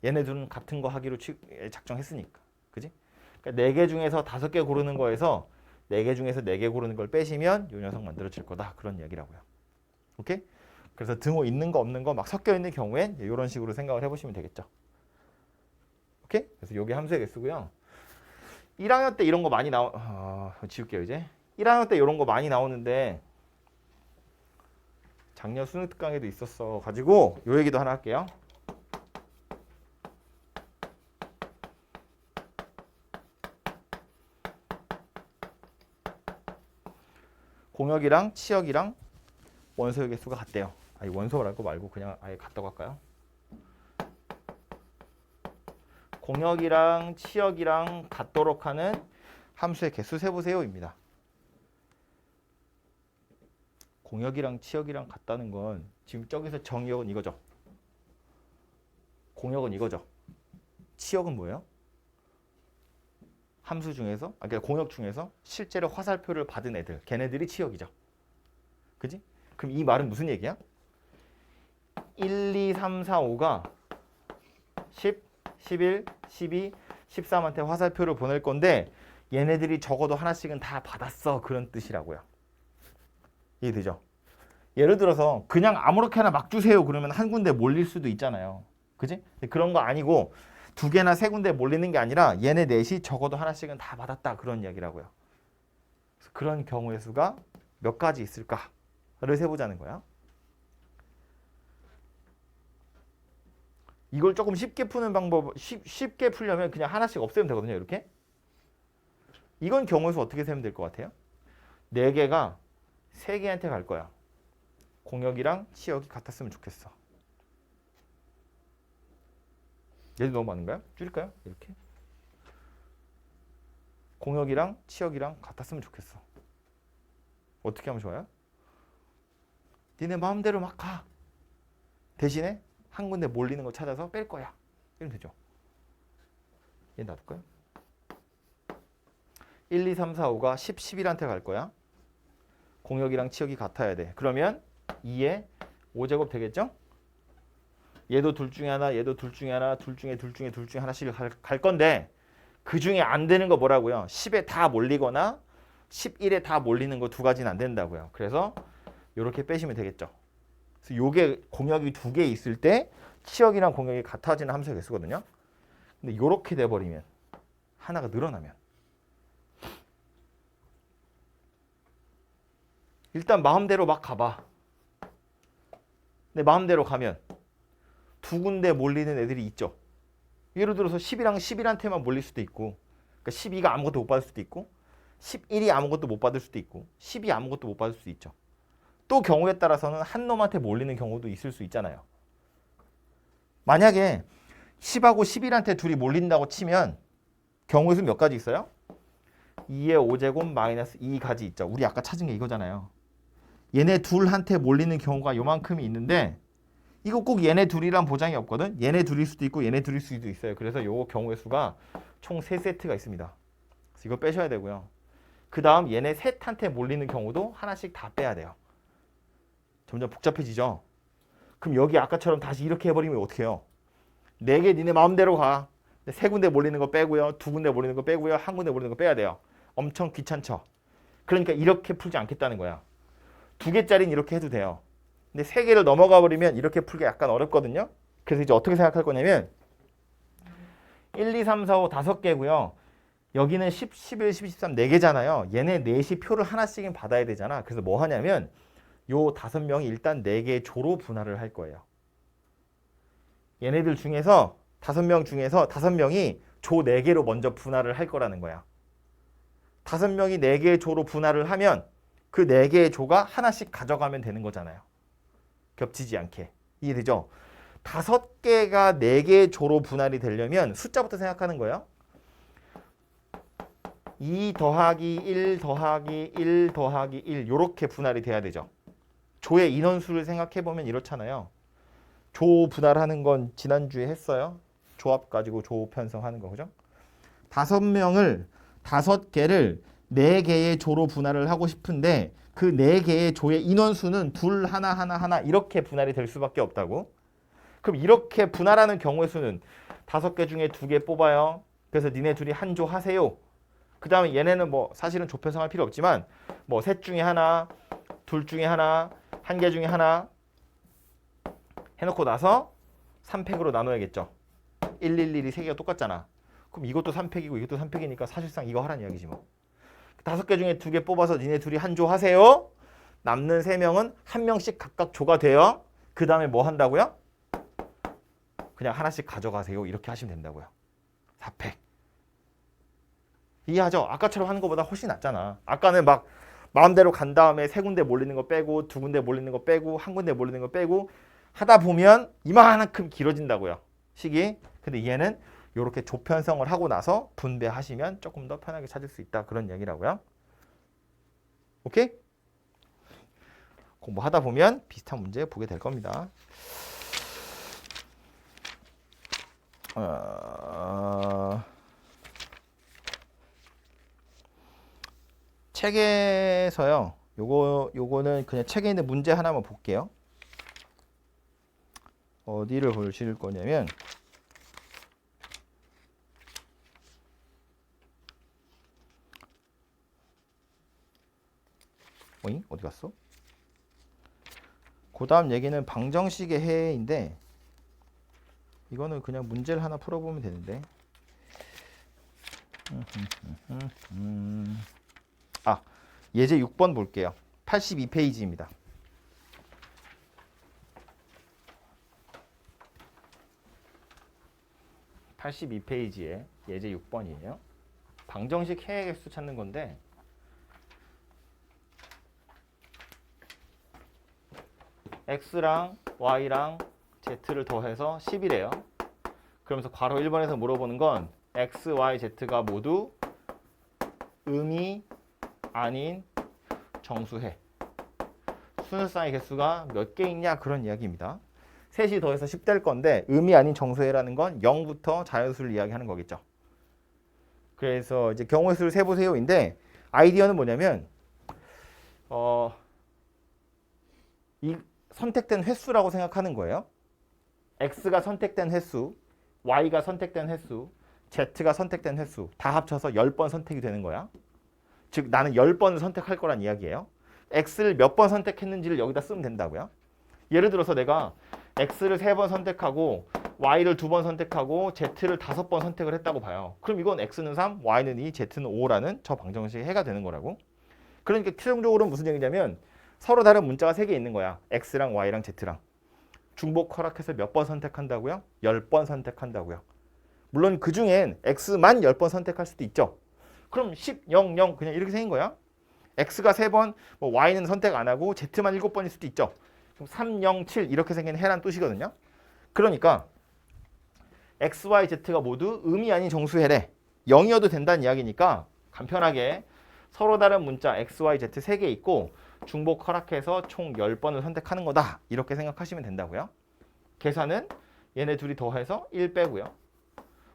A: 얘네들은 같은 거 하기로 작정했으니까. 그지? 그러니까 4개 중에서 5개 고르는 거에서 4개 중에서 4개 고르는 걸 빼시면 이 녀석 만들어질 거다. 그런 이야기라고요. 오케이? 그래서 등호 있는 거 없는 거 막 섞여 있는 경우엔 이런 식으로 생각을 해보시면 되겠죠. 오케이? 그래서 여기 함수의 개수고요. 1학년 때 이런 거 많이 지울게요 이제. 1학년 때 이런 거 많이 나오는데 작년 수능 특강에도 있었어 가지고 요 얘기도 하나 할게요. 공역이랑 치역이랑 원소의 개수가 같대요. 아니 원소랄 거 말고 그냥 아예 같다고 할까요? 공역이랑 치역이랑 같도록 하는 함수의 개수 세보세요입니다. 공역이랑 치역이랑 같다는 건 지금 저기서 정역은 이거죠. 공역은 이거죠. 치역은 뭐예요? 함수 중에서, 그러니까 공역 중에서 실제로 화살표를 받은 애들, 걔네들이 치역이죠. 그지? 그럼 이 말은 무슨 얘기야? 1, 2, 3, 4, 5가 10, 11, 12, 13한테 화살표를 보낼 건데 얘네들이 적어도 하나씩은 다 받았어. 그런 뜻이라고요. 이해되죠? 예를 들어서 그냥 아무렇게나 막 주세요 그러면 한 군데 몰릴 수도 있잖아요. 그지? 그런 거 아니고 2개나 3군데 몰리는 게 아니라 얘네 넷이 적어도 하나씩은 다 받았다. 그런 이야기라고요. 그런 경우의 수가 몇 가지 있을까를 세보자는 거야. 이걸 조금 쉽게 푸는 방법, 쉽게 풀려면 그냥 하나씩 없애면 되거든요. 이렇게. 이건 경우의 수 어떻게 세면 될 것 같아요? 4개가 3개한테 갈 거야. 공역이랑 치역이 같았으면 좋겠어. 얘도 너무 많은가요? 줄일까요? 이렇게. 공역이랑 치역이랑 같았으면 좋겠어. 어떻게 하면 좋아요? 니네 마음대로 막 가. 대신에 한 군데 몰리는 거 찾아서 뺄 거야. 이러면 되죠. 얘 놔둘까요? 1, 2, 3, 4, 5가 10, 11한테 갈 거야. 공역이랑 치역이 같아야 돼. 그러면 2에 5제곱 되겠죠? 얘도 둘 중에 하나, 얘도 둘 중에 하나, 둘 중에 하나씩 갈 건데 그 중에 안 되는 거 뭐라고요? 10에 다 몰리거나 11에 다 몰리는 거 2가지는 안 된다고요. 그래서 이렇게 빼시면 되겠죠. 그래서 요게 공역이 2개 있을 때 치역이랑 공역이 같아지는 함수의 개수거든요. 근데 이렇게 돼버리면 하나가 늘어나면 일단 마음대로 막 가봐. 근데 마음대로 가면 2군데 몰리는 애들이 있죠. 예를 들어서 10이랑 11한테만 몰릴 수도 있고, 그러니까 12가 아무것도 못 받을 수도 있고, 11이 아무것도 못 받을 수도 있고, 10이 아무것도 못 받을 수도 있죠. 또 경우에 따라서는 한 놈한테 몰리는 경우도 있을 수 있잖아요. 만약에 10하고 11한테 둘이 몰린다고 치면 경우의 수 몇 가지 있어요? 2의 5제곱 마이너스 2가지 있죠. 우리 아까 찾은 게 이거잖아요. 얘네 둘한테 몰리는 경우가 요만큼이 있는데 이거 꼭 얘네 둘이란 보장이 없거든. 얘네 둘일 수도 있고 얘네 둘일 수도 있어요. 그래서 요 경우의 수가 총 3세트가 있습니다. 그래서 이거 빼셔야 되고요. 그 다음 얘네 셋한테 몰리는 경우도 하나씩 다 빼야 돼요. 점점 복잡해지죠. 그럼 여기 아까처럼 다시 이렇게 해버리면 어떻게 해요? 4개 니네 마음대로 가. 3군데 몰리는 거 빼고요. 2군데 몰리는 거 빼고요. 1군데 몰리는 거 빼야 돼요. 엄청 귀찮죠. 그러니까 이렇게 풀지 않겠다는 거야. 2개짜리는 이렇게 해도 돼요. 근데 3개를 넘어가 버리면 이렇게 풀기 약간 어렵거든요. 그래서 이제 어떻게 생각할 거냐면 1, 2, 3, 4, 5 5개고요. 여기는 10, 11, 12, 13 4개잖아요. 얘네 넷이 표를 하나씩은 받아야 되잖아. 그래서 뭐 하냐면 요 5명이 일단 4개의 조로 분할을 할 거예요. 얘네들 중에서 5명 중에서 5명이 조 4개로 먼저 분할을 할 거라는 거야. 5명이 4개의 조로 분할을 하면 그 4개의 조가 하나씩 가져가면 되는 거잖아요. 겹치지 않게. 이해되죠? 5개가 4개의 조로 분할이 되려면 숫자부터 생각하는 거예요. 2 더하기 1 더하기 1 더하기 1 이렇게 분할이 돼야 되죠. 조의 인원수를 생각해보면 이렇잖아요. 조 분할하는 건 지난주에 했어요. 조합 가지고 조 편성하는 거, 그죠? 5개를 4개의 조로 분할을 하고 싶은데 그 4개의 조의 인원수는 둘, 하나 이렇게 분할이 될 수밖에 없다고. 그럼 이렇게 분할하는 경우의 수는 5개 중에 2개 뽑아요. 그래서 니네 둘이 한 조 하세요. 그 다음에 얘네는 뭐 사실은 조 편성할 필요 없지만 뭐 셋 중에 하나, 둘 중에 하나, 1개 중에 하나 해놓고 나서 3팩으로 나눠야겠죠. 1, 1, 1이 3개가 똑같잖아. 그럼 이것도 3팩이고 이것도 3팩이니까 사실상 이거 하라는 이야기지 뭐. 5개 중에 2개 뽑아서 니네 둘이 한 조 하세요. 남는 3명은 한 명씩 각각 조가 돼요. 그 다음에 뭐 한다고요? 그냥 하나씩 가져가세요. 이렇게 하시면 된다고요. 4팩. 이해하죠? 아까처럼 하는 것보다 훨씬 낫잖아. 아까는 막 마음대로 간 다음에 3군데 몰리는 거 빼고 2군데 몰리는 거 빼고 1군데 몰리는 거 빼고 하다 보면 이만큼 길어진다고요. 식이. 근데 얘는 이렇게 조편성을 하고 나서 분배하시면 조금 더 편하게 찾을 수 있다. 그런 얘기라고요. 오케이? 공부하다 보면 비슷한 문제 보게 될 겁니다. 책에서요. 요거는 그냥 책에 있는 문제 하나만 볼게요. 어디를 보실 거냐면 어잉? 어디 갔어? 그 다음 얘기는 방정식의 해인데 이거는 그냥 문제를 하나 풀어보면 되는데 예제 6번 볼게요. 82페이지입니다. 82페이지에 예제 6번이에요. 방정식 해의 개수 찾는 건데 x랑 y랑 z를 더해서 10이래요. 그러면서 괄호 1번에서 물어보는 건 x, y, z가 모두 음이 아닌 정수해. 순수쌍의 개수가 몇 개 있냐 그런 이야기입니다. 셋이 더해서 10 될 건데 음이 아닌 정수해라는 건 0부터 자연수를 이야기하는 거겠죠. 그래서 이제 경우의 수를 세보세요인데 아이디어는 뭐냐면 이 선택된 횟수라고 생각하는 거예요. x가 선택된 횟수, y가 선택된 횟수, z가 선택된 횟수 다 합쳐서 10번 선택이 되는 거야. 즉 나는 10번을 선택할 거란 이야기예요. x를 몇 번 선택했는지를 여기다 쓰면 된다고요. 예를 들어서 내가 x를 3번 선택하고 y를 2번 선택하고 z를 5번 선택을 했다고 봐요. 그럼 이건 x는 3, y는 2, z는 5라는 저 방정식의 해가 되는 거라고. 그러니까 최종적으로는 무슨 얘기냐면 서로 다른 문자가 3개 있는 거야. x랑 y랑 z랑. 중복 허락해서 몇 번 선택한다고요? 10번 선택한다고요. 물론 그 중엔 x만 10번 선택할 수도 있죠. 그럼 10, 0, 0 그냥 이렇게 생긴 거야. x가 3번, 뭐 y는 선택 안 하고 z만 7번일 수도 있죠. 그럼 3, 0, 7 이렇게 생긴 해란 뜻이거든요. 그러니까 x, y, z가 모두 음이 아닌 정수해래. 0이어도 된다는 이야기니까 간편하게 서로 다른 문자 x, y, z 3개 있고 중복 허락해서 총 10번을 선택하는 거다. 이렇게 생각하시면 된다고요. 계산은 얘네 둘이 더해서 1 빼고요.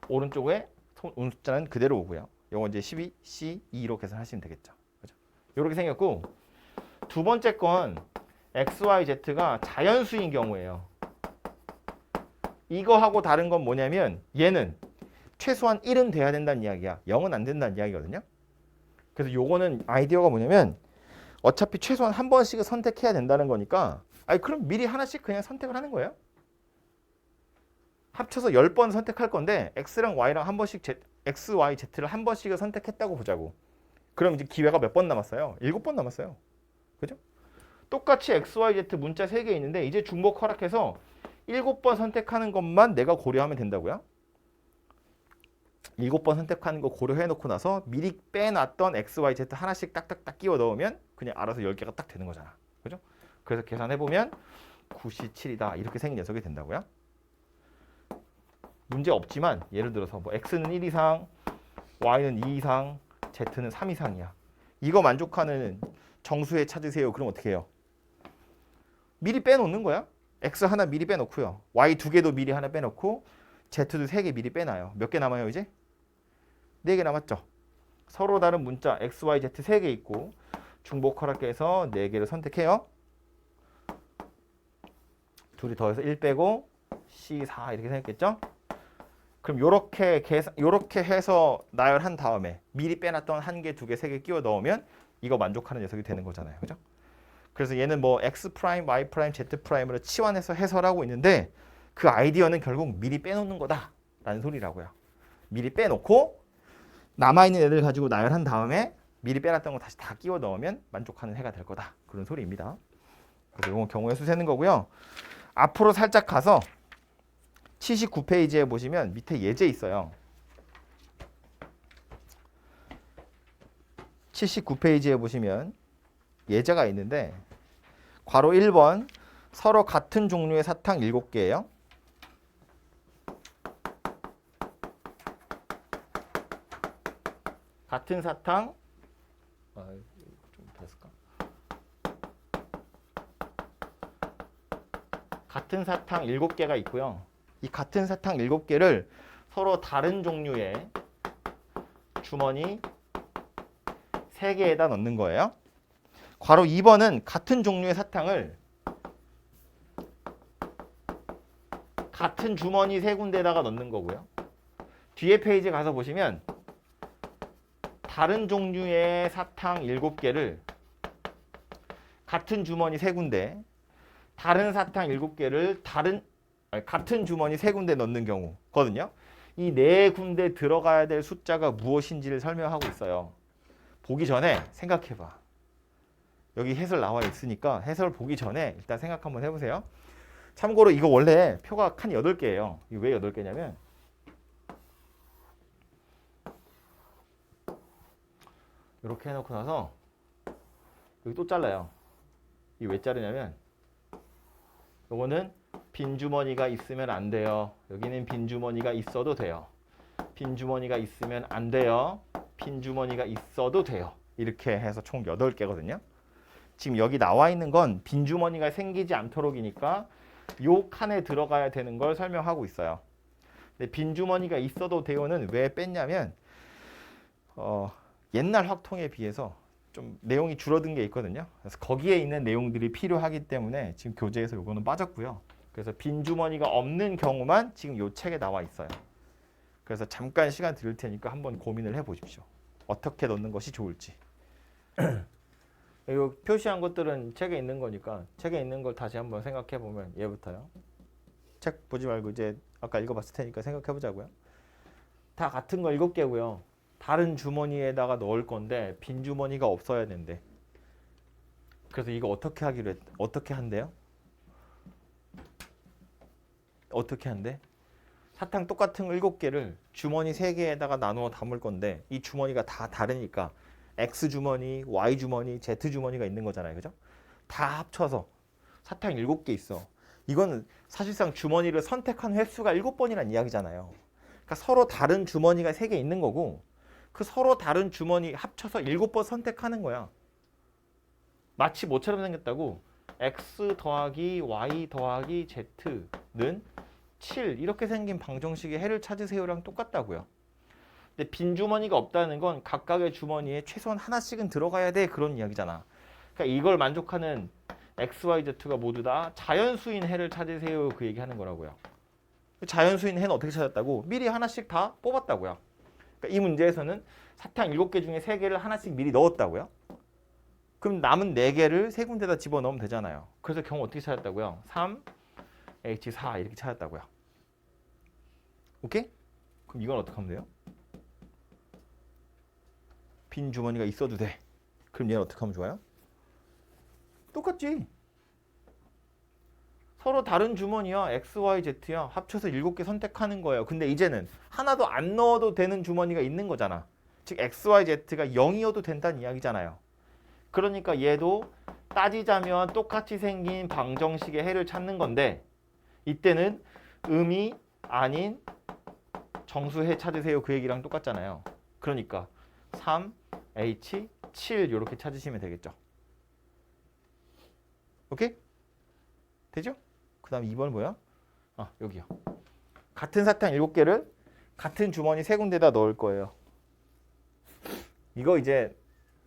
A: 오른쪽에 음숫자는 그대로 오고요. 요거 이제 12, C, 2로 계산하시면 되겠죠. 그죠? 이렇게 생겼고 두 번째 건 x, y, z가 자연수인 경우예요. 이거하고 다른 건 뭐냐면 얘는 최소한 1은 돼야 된다는 이야기야. 0은 안 된다는 이야기거든요. 그래서 요거는 아이디어가 뭐냐면 어차피 최소한 한 번씩은 선택해야 된다는 거니까 그럼 미리 하나씩 그냥 선택을 하는 거예요. 합쳐서 10번 선택할 건데 x랑 y랑 한 번씩 x, y, z를 한 번씩은 선택했다고 보자고. 그럼 이제 기회가 몇 번 남았어요? 7번 남았어요. 그죠? 똑같이 x, y, z 문자 3개 있는데 이제 중복 허락해서 7번 선택하는 것만 내가 고려하면 된다고요? 7번 선택하는 거 고려해놓고 나서 미리 빼놨던 x, y, z 하나씩 딱딱딱 끼워 넣으면 그냥 알아서 10개가 딱 되는 거잖아. 그죠? 그래서 계산해보면 97이다. 이렇게 생긴 녀석이 된다고요? 문제 없지만 예를 들어서 뭐 x는 1 이상, y는 2 이상, z는 3 이상이야. 이거 만족하는 정수해 찾으세요. 그럼 어떻게 해요? 미리 빼놓는 거야. x 하나 미리 빼놓고요. y 2개도 미리 하나 빼놓고 z도 3개 미리 빼놔요. 몇 개 남아요 이제? 4개 남았죠. 서로 다른 문자 x, y, z 3개 있고 중복 허락해서 4개를 선택해요. 둘이 더해서 1 빼고 C4 이렇게 생겼겠죠? 그럼 요렇게 해서 나열한 다음에 미리 빼놨던 1개, 2개, 3개 끼워 넣으면 이거 만족하는 녀석이 되는 거잖아요. 그죠? 그래서 얘는 뭐 x 프라임, y 프라임, z 프라임으로 치환해서 해설하고 있는데 그 아이디어는 결국 미리 빼놓는 거다라는 소리라고요. 미리 빼놓고 남아있는 애들 가지고 나열한 다음에 미리 빼놨던 거 다시 다 끼워 넣으면 만족하는 해가 될 거다. 그런 소리입니다. 그래서 이건 경우의 수 세는 거고요. 앞으로 살짝 가서 79페이지에 보시면 밑에 예제 있어요. 79페이지에 보시면 예제가 있는데 괄호 1번 서로 같은 종류의 사탕 7개예요. 같은 사탕 좀 됐을까? 같은 사탕 7개가 있고요. 이 같은 사탕 7개를 서로 다른 종류의 주머니 3개에다 넣는 거예요. 괄호 2번은 같은 종류의 사탕을 같은 주머니 3군데에다가 넣는 거고요. 뒤에 페이지 가서 보시면 다른 종류의 사탕 7개를 같은 주머니 3군데, 다른 사탕 7개를 같은 주머니 3군데 넣는 경우거든요. 이 4군데 들어가야 될 숫자가 무엇인지를 설명하고 있어요. 보기 전에 생각해봐. 여기 해설 나와 있으니까 해설 보기 전에 일단 생각 한번 해보세요. 참고로 이거 원래 표가 칸 8개예요. 이거 왜 8개냐면 이렇게 해놓고 나서 여기 또 잘라요. 이게 왜 자르냐면 요거는 빈 주머니가 있으면 안 돼요. 여기는 빈 주머니가 있어도 돼요. 빈 주머니가 있으면 안 돼요. 빈 주머니가 있어도 돼요. 이렇게 해서 총 8개거든요. 지금 여기 나와 있는 건 빈 주머니가 생기지 않도록이니까 요 칸에 들어가야 되는 걸 설명하고 있어요. 근데 빈 주머니가 있어도 돼요는 왜 뺐냐면 옛날 확통에 비해서 좀 내용이 줄어든 게 있거든요. 그래서 거기에 있는 내용들이 필요하기 때문에 지금 교재에서 요거는 빠졌고요. 그래서 빈 주머니가 없는 경우만 지금 요 책에 나와 있어요. 그래서 잠깐 시간 드릴 테니까 한번 고민을 해보십시오. 어떻게 넣는 것이 좋을지. 이거 표시한 것들은 책에 있는 거니까 책에 있는 걸 다시 한번 생각해 보면 얘부터요. 책 보지 말고 이제 아까 읽어봤을 테니까 생각해 보자고요. 다 같은 거 7개고요. 다른 주머니에다가 넣을 건데 빈 주머니가 없어야 된대. 그래서 이거 어떻게 한대요? 어떻게 한대? 사탕 똑같은 거 7개를 주머니 3개에다가 나누어 담을 건데 이 주머니가 다 다르니까 X 주머니, Y 주머니, Z 주머니가 있는 거잖아요. 그죠? 다 합쳐서 사탕 7개 있어. 이건 사실상 주머니를 선택한 횟수가 7번이란 이야기잖아요. 그러니까 서로 다른 주머니가 3개 있는 거고 그 서로 다른 주머니 합쳐서 7번 선택하는 거야. 마치 뭐처럼 생겼다고 X 더하기 Y 더하기 Z는 7 이렇게 생긴 방정식의 해를 찾으세요랑 똑같다고요. 근데 빈 주머니가 없다는 건 각각의 주머니에 최소한 하나씩은 들어가야 돼 그런 이야기잖아. 그러니까 이걸 만족하는 X, Y, Z가 모두 다 자연수인 해를 찾으세요 그 얘기하는 거라고요. 자연수인 해는 어떻게 찾았다고? 미리 하나씩 다 뽑았다고요. 그러니까 이 문제에서는 사탕 7개 중에 3개를 하나씩 미리 넣었다고요. 그럼 남은 4개를 세 군데다 집어넣으면 되잖아요. 그래서 경우 어떻게 찾았다고요? 3, H4 이렇게 찾았다고요. 오케이? 그럼 이건 어떻게 하면 돼요? 빈 주머니가 있어도 돼. 그럼 얘는 어떻게 하면 좋아요? 똑같지. 서로 다른 주머니야. X, Y, Z야. 합쳐서 7개 선택하는 거예요. 근데 이제는 하나도 안 넣어도 되는 주머니가 있는 거잖아. 즉 X, Y, Z가 0이어도 된다는 이야기잖아요. 그러니까 얘도 따지자면 똑같이 생긴 방정식의 해를 찾는 건데 이때는 음이 아닌 정수해 찾으세요 그 얘기랑 똑같잖아요. 그러니까 3, H, 7 이렇게 찾으시면 되겠죠. 오케이? 되죠? 그 다음 2번 뭐야? 여기요. 같은 사탕 7개를 같은 주머니 3군데다 넣을 거예요. 이거 이제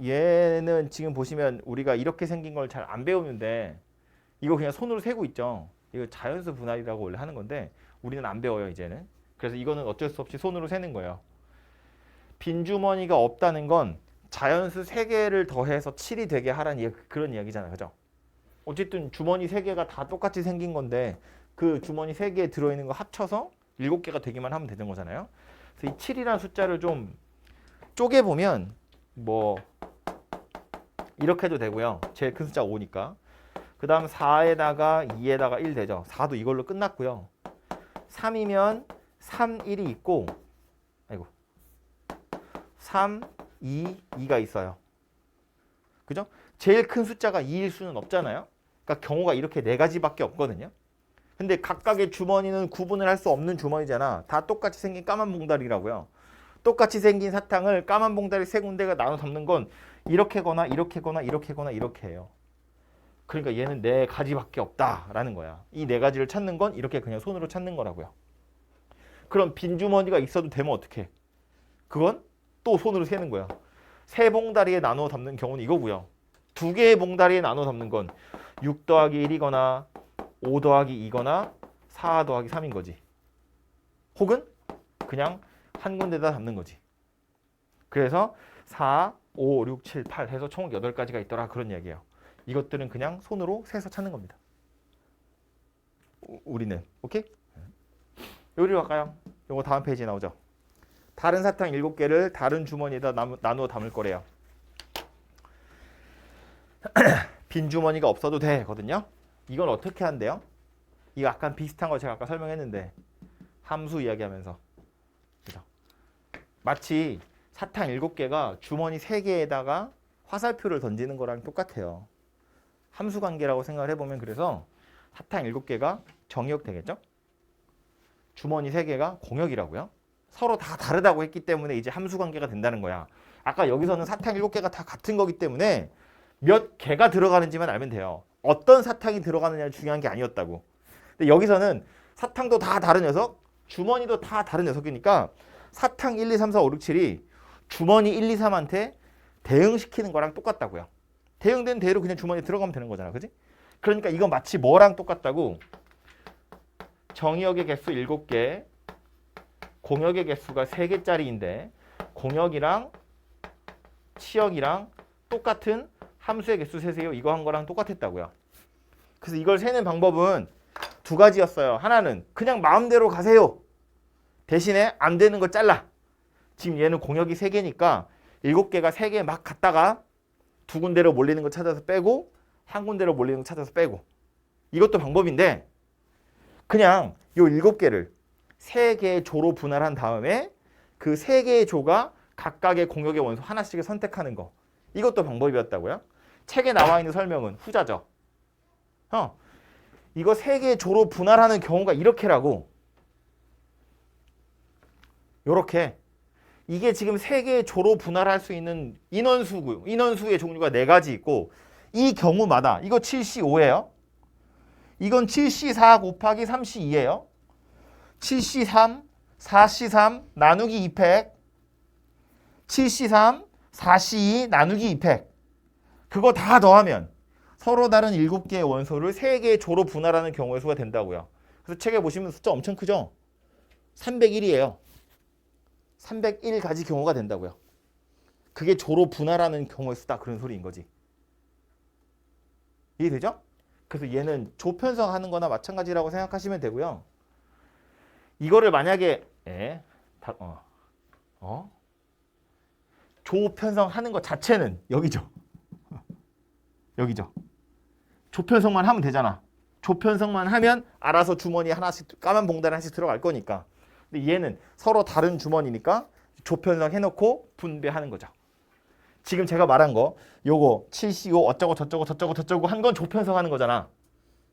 A: 얘는 지금 보시면 우리가 이렇게 생긴 걸 잘 안 배우는데 이거 그냥 손으로 세고 있죠. 이거 자연수 분할이라고 원래 하는 건데 우리는 안 배워요 이제는. 그래서 이거는 어쩔 수 없이 손으로 세는 거예요. 빈 주머니가 없다는 건 자연수 3개를 더해서 7이 되게 하라는 그런 이야기잖아요. 그죠? 어쨌든 주머니 3개가 다 똑같이 생긴 건데 그 주머니 3개에 들어있는 거 합쳐서 7개가 되기만 하면 되는 거잖아요. 그래서 이 7이라는 숫자를 좀 쪼개보면 뭐 이렇게 해도 되고요. 제일 큰 숫자가 5니까. 그 다음 4에다가 2에다가 1 되죠. 4도 이걸로 끝났고요. 3이면 3, 1이 있고 3, 2, 2가 있어요. 그죠? 제일 큰 숫자가 2일 수는 없잖아요. 그러니까 경우가 이렇게 4가지밖에 없거든요. 근데 각각의 주머니는 구분을 할 수 없는 주머니잖아. 다 똑같이 생긴 까만 봉다리라고요. 똑같이 생긴 사탕을 까만 봉다리 3군데가 나눠 담는 건 이렇게거나 이렇게거나 이렇게거나 이렇게 해요. 그러니까 얘는 4가지밖에 없다라는 거야. 이 4가지를 찾는 건 이렇게 그냥 손으로 찾는 거라고요. 그럼 빈 주머니가 있어도 되면 어떡해? 그건 또 손으로 세는 거야. 3봉다리에 나눠 담는 경우는 이거고요. 2개의 봉다리에 나눠 담는 건 6 더하기 1이거나 5 더하기 2거나 4 더하기 3인 거지. 혹은 그냥 한 군데다 담는 거지. 그래서 4, 5, 6, 7, 8 해서 총 8가지가 있더라 그런 얘기예요. 이것들은 그냥 손으로 세서 찾는 겁니다. 우리는. 오케이? 여기로 갈까요? 이거 다음 페이지에 나오죠. 다른 사탕 7개를 다른 주머니에다 나누어 담을 거래요. 빈 주머니가 없어도 되거든요. 이건 어떻게 한대요? 이거 약간 비슷한 거 제가 아까 설명했는데 함수 이야기하면서 그죠? 마치 사탕 7개가 주머니 3개에다가 화살표를 던지는 거랑 똑같아요. 함수 관계라고 생각을 해보면 그래서 사탕 7개가 정의역 되겠죠? 주머니 3개가 공역이라고요. 서로 다 다르다고 했기 때문에 이제 함수 관계가 된다는 거야. 아까 여기서는 사탕 7개가 다 같은 거기 때문에 몇 개가 들어가는지만 알면 돼요. 어떤 사탕이 들어가느냐가 중요한 게 아니었다고. 근데 여기서는 사탕도 다 다른 녀석, 주머니도 다 다른 녀석이니까 사탕 1, 2, 3, 4, 5, 6, 7이 주머니 1, 2, 3한테 대응시키는 거랑 똑같다고요. 대응된 대로 그냥 주머니에 들어가면 되는 거잖아. 그지? 그러니까 이건 마치 뭐랑 똑같다고? 정의역의 개수 7개, 공역의 개수가 3개짜리인데 공역이랑 치역이랑 똑같은 함수의 개수 세세요. 이거 한 거랑 똑같았다고요. 그래서 이걸 세는 방법은 2가지였어요. 하나는 그냥 마음대로 가세요. 대신에 안 되는 거 잘라. 지금 얘는 공역이 3개니까 7개가 3개 막 갔다가 2군데로 몰리는 거 찾아서 빼고 1군데로 몰리는 거 찾아서 빼고. 이것도 방법인데 그냥 요 7개를 3개의 조로 분할한 다음에 그 3개의 조가 각각의 공역의 원소 하나씩을 선택하는 거. 이것도 방법이었다고요. 책에 나와 있는 설명은 후자죠. 이거 3개의 조로 분할하는 경우가 이렇게라고. 요렇게. 이게 지금 3개의 조로 분할할 수 있는 인원수고요. 인원수의 종류가 4가지 있고 이 경우마다 이거 7C5예요. 이건 7C4 곱하기 3C2예요. 7C3, 4C3 나누기 2팩 7C3, 4C2 나누기 2팩 그거 다 더하면 서로 다른 7개의 원소를 3개의 조로 분할하는 경우의 수가 된다고요. 그래서 책에 보시면 숫자 엄청 크죠? 301이에요. 301가지 경우가 된다고요. 그게 조로 분할하는 경우의 수다 그런 소리인 거지. 이해되죠? 그래서 얘는 조편성하는 거나 마찬가지라고 생각하시면 되고요. 이거를 만약에 조편성하는 것 자체는 여기죠. 여기죠. 조편성만 하면 되잖아. 조편성만 하면 알아서 주머니에 하나씩 까만 봉다리 하나씩 들어갈 거니까. 근데 얘는 서로 다른 주머니니까 조편성 해놓고 분배하는 거죠. 지금 제가 말한 거 요거 7CO 어쩌고 저쩌고 저쩌고 저쩌고 한 건 조편성 하는 거잖아.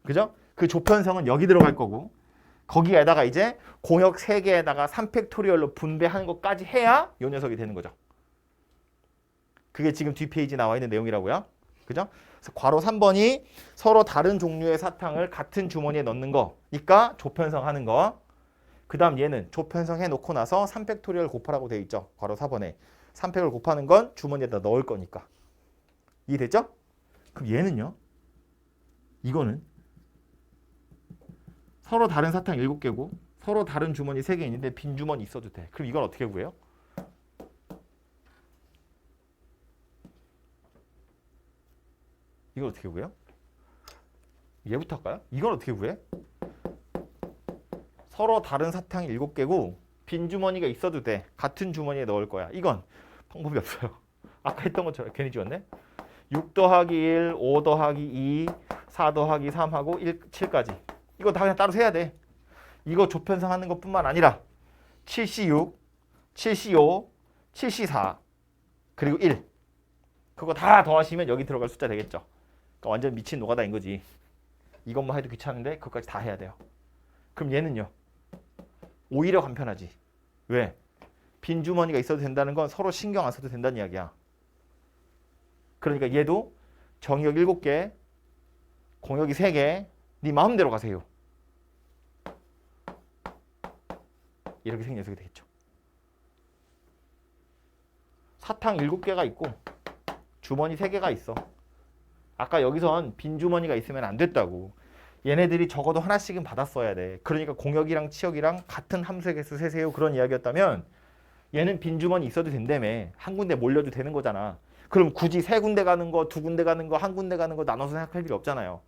A: 그죠? 그 조편성은 여기 들어갈 거고 거기에다가 이제 공역 3개에다가 3팩토리얼로 분배하는 것까지 해야 요 녀석이 되는 거죠. 그게 지금 뒷페이지에 나와 있는 내용이라고요. 그죠? 그래서 괄호 3번이 서로 다른 종류의 사탕을 같은 주머니에 넣는 거니까 조편성 하는 거. 그 다음 얘는 조편성 해놓고 나서 3팩토리얼 곱하라고 되어 있죠. 괄호 4번에. 3팩을 곱하는 건 주머니에다 넣을 거니까. 이해됐죠? 그럼 얘는요? 이거는 서로 다른 사탕 7개고 서로 다른 주머니 3개 있는데 빈 주머니 있어도 돼. 그럼 이건 어떻게 구해요? 이걸 어떻게 구해요? 얘부터 할까요? 이건 어떻게 구해? 서로 다른 사탕 7개고 빈 주머니가 있어도 돼. 같은 주머니에 넣을 거야. 이건 방법이 없어요. 아까 했던 것처럼 괜히 지웠네. 6 더하기 1, 5 더하기 2, 4 더하기 3하고 1, 7까지. 이거 다 그냥 따로 세야 돼. 이거 조편성하는 것뿐만 아니라 7C6, 7C5, 7C4 그리고 1 그거 다 더하시면 여기 들어갈 숫자 되겠죠. 그러니까 완전 미친 노가다인 거지. 이것만 해도 귀찮은데 그것까지 다 해야 돼요. 그럼 얘는요? 오히려 간편하지. 왜? 빈 주머니가 있어도 된다는 건 서로 신경 안 써도 된다는 이야기야. 그러니까 얘도 정의역 7개, 공역이 3개, 네 마음대로 가세요. 이렇게 생긴 녀석이 되겠죠. 사탕 7개가 있고 주머니 3개가 있어. 아까 여기선 빈 주머니가 있으면 안 됐다고. 얘네들이 적어도 하나씩은 받았어야 돼. 그러니까 공역이랑 치역이랑 같은 함수의 개수 세세요. 그런 이야기였다면 얘는 빈 주머니 있어도 된다며. 한 군데 몰려도 되는 거잖아. 그럼 굳이 3군데 가는 거, 2군데 가는 거, 1군데 가는 거 나눠서 생각할 필요 없잖아요.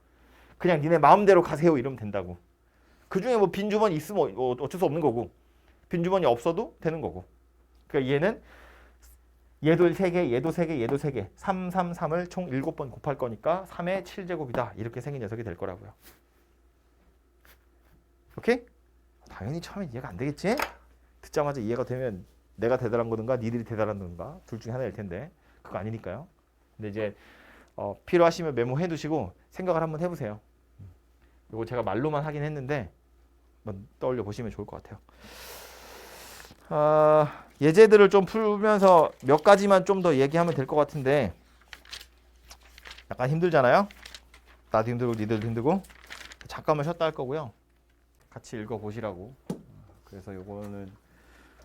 A: 그냥 니네 마음대로 가세요 이러면 된다고. 그중에 뭐 빈 주머니 있으면 어쩔 수 없는 거고 빈 주머니 없어도 되는 거고. 그러니까 얘는 얘도 3개, 얘도 3개, 얘도 3개. 3, 3, 3을 총 7번 곱할 거니까 3의 7제곱이다. 이렇게 생긴 녀석이 될 거라고요. 오케이? 당연히 처음에 이해가 안 되겠지? 듣자마자 이해가 되면 내가 대단한 거든가 니들이 대단한 거든가 둘 중에 하나일 텐데 그거 아니니까요. 근데 이제 필요하시면 메모해 두시고 생각을 한번 해보세요. 이거 제가 말로만 하긴 했는데 한번 떠올려 보시면 좋을 것 같아요. 예제들을 좀 풀면서 몇 가지만 좀 더 얘기하면 될 것 같은데 약간 힘들잖아요. 나도 힘들고 니들도 힘들고 잠깐만 쉬었다 할 거고요. 같이 읽어보시라고. 그래서 요거는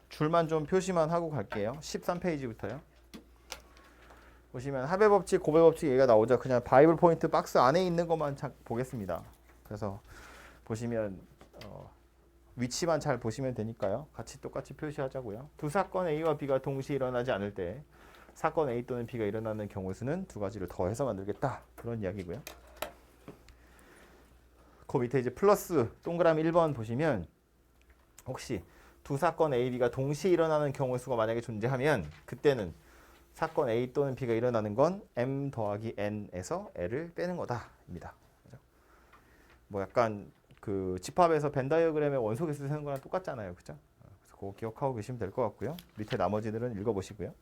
A: 줄만 좀 표시만 하고 갈게요. 13페이지부터요. 보시면 합의 법칙, 고배 법칙 얘기가 나오죠. 그냥 바이블 포인트 박스 안에 있는 것만 보겠습니다. 그래서 보시면 위치만 잘 보시면 되니까요. 같이 똑같이 표시하자고요. 두 사건 A와 B가 동시에 일어나지 않을 때 사건 A 또는 B가 일어나는 경우 수는 두 가지를 더해서 만들겠다. 그런 이야기고요. 그 밑에 이제 플러스 동그라미 1번 보시면 혹시 두 사건 A, B가 동시에 일어나는 경우 수가 만약에 존재하면 그때는 사건 A 또는 B가 일어나는 건 M 더하기 N에서 L을 빼는 거다입니다. 뭐 약간 그 집합에서 벤 다이어그램의 원소 개수 세는 거랑 똑같잖아요. 그죠? 그래서 그거 기억하고 계시면 될 것 같고요. 밑에 나머지들은 읽어보시고요.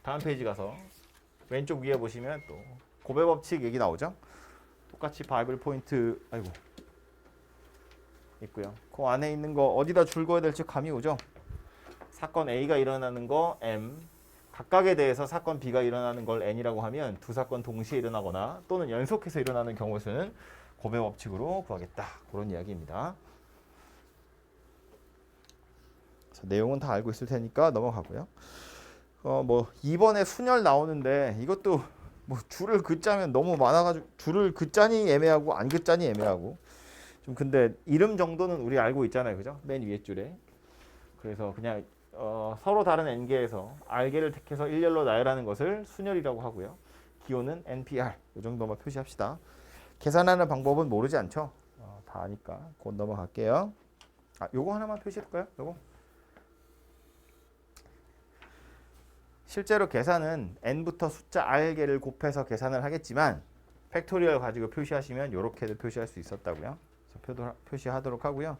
A: 다음 페이지 가서 왼쪽 위에 보시면 또 고배 법칙 얘기 나오죠. 똑같이 바이블 포인트 있고요. 그 안에 있는 거 어디다 줄 그어야 될지 감이 오죠. 사건 A가 일어나는 거 M, 각각에 대해서 사건 B가 일어나는 걸 N이라고 하면 두 사건 동시에 일어나거나 또는 연속해서 일어나는 경우 수는 고배 법칙으로 구하겠다. 그런 이야기입니다. 그래서 내용은 다 알고 있을 테니까 넘어가고요. 뭐 2번에 순열 나오는데 이것도 뭐 줄을 긋자면 너무 많아가지고 줄을 긋자니 애매하고 안 긋자니 애매하고 좀 근데 이름 정도는 우리 알고 있잖아요. 그죠? 맨 위에 줄에. 그래서 그냥 서로 다른 n개에서 r개를 택해서 일렬로 나열하는 것을 순열이라고 하고요. 기호는 NPR 이 정도만 표시합시다. 계산하는 방법은 모르지 않죠? 다 아니까 곧 넘어갈게요. 요거 하나만 표시할까요? 요거. 실제로 계산은 n부터 숫자 r개를 곱해서 계산을 하겠지만 팩토리얼 가지고 표시하시면 이렇게도 표시할 수 있었다고요. 그래서 표시하도록 하고요.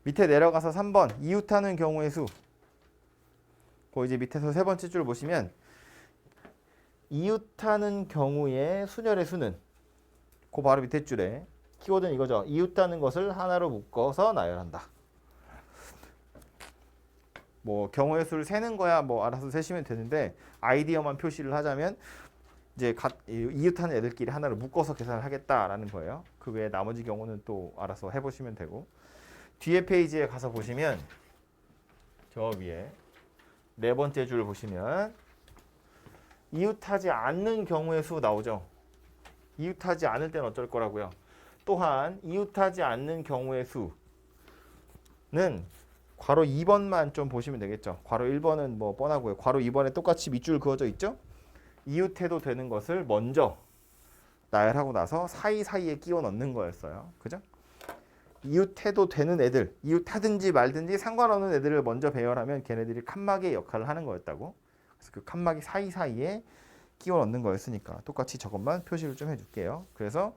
A: 밑에 내려가서 3번 이웃하는 경우의 수. 그 이제 밑에서 세 번째 줄 보시면 이웃하는 경우의 순열의 수는 그 바로 밑에 줄에 키워드는 이거죠. 이웃하는 것을 하나로 묶어서 나열한다. 뭐 경우의 수를 세는 거야 뭐 알아서 세시면 되는데 아이디어만 표시를 하자면 이제 이웃하는 애들끼리 하나로 묶어서 계산을 하겠다라는 거예요. 그 외에 나머지 경우는 또 알아서 해보시면 되고 뒤에 페이지에 가서 보시면 저 위에 네 번째 줄 보시면 이웃하지 않는 경우의 수 나오죠. 이웃하지 않을 때는 어쩔 거라고요. 또한 이웃하지 않는 경우의 수는 괄호 2번만 좀 보시면 되겠죠. 괄호 1번은 뭐 뻔하고요. 괄호 2번에 똑같이 밑줄 그어져 있죠. 이웃해도 되는 것을 먼저 나열하고 나서 사이사이에 끼워 넣는 거였어요. 그죠? 이웃해도 되는 애들, 이웃하든지 말든지 상관없는 애들을 먼저 배열하면 걔네들이 칸막이의 역할을 하는 거였다고. 그래서 그 칸막이 사이사이에 끼워 넣는 거였으니까 똑같이 저것만 표시를 좀 해줄게요. 그래서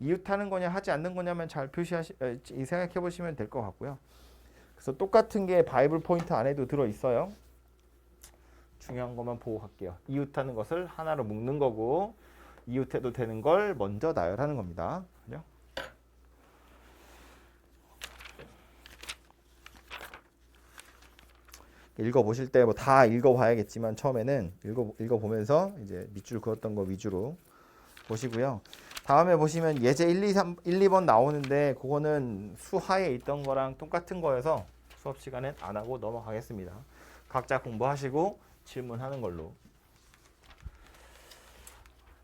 A: 이웃하는 거냐 하지 않는 거냐면 잘 생각해 보시면 될 것 같고요. 그래서 똑같은 게 바이블 포인트 안에도 들어 있어요. 중요한 것만 보고 갈게요. 이웃하는 것을 하나로 묶는 거고 이웃해도 되는 걸 먼저 나열하는 겁니다. 그죠? 읽어보실 때 뭐 다 읽어봐야겠지만 처음에는 읽어보면서 이제 밑줄 그었던 거 위주로 보시고요. 다음에 보시면 예제 1, 2번 나오는데 그거는 수하에 있던 거랑 똑같은 거여서 수업 시간엔 안 하고 넘어가겠습니다. 각자 공부하시고 질문하는 걸로.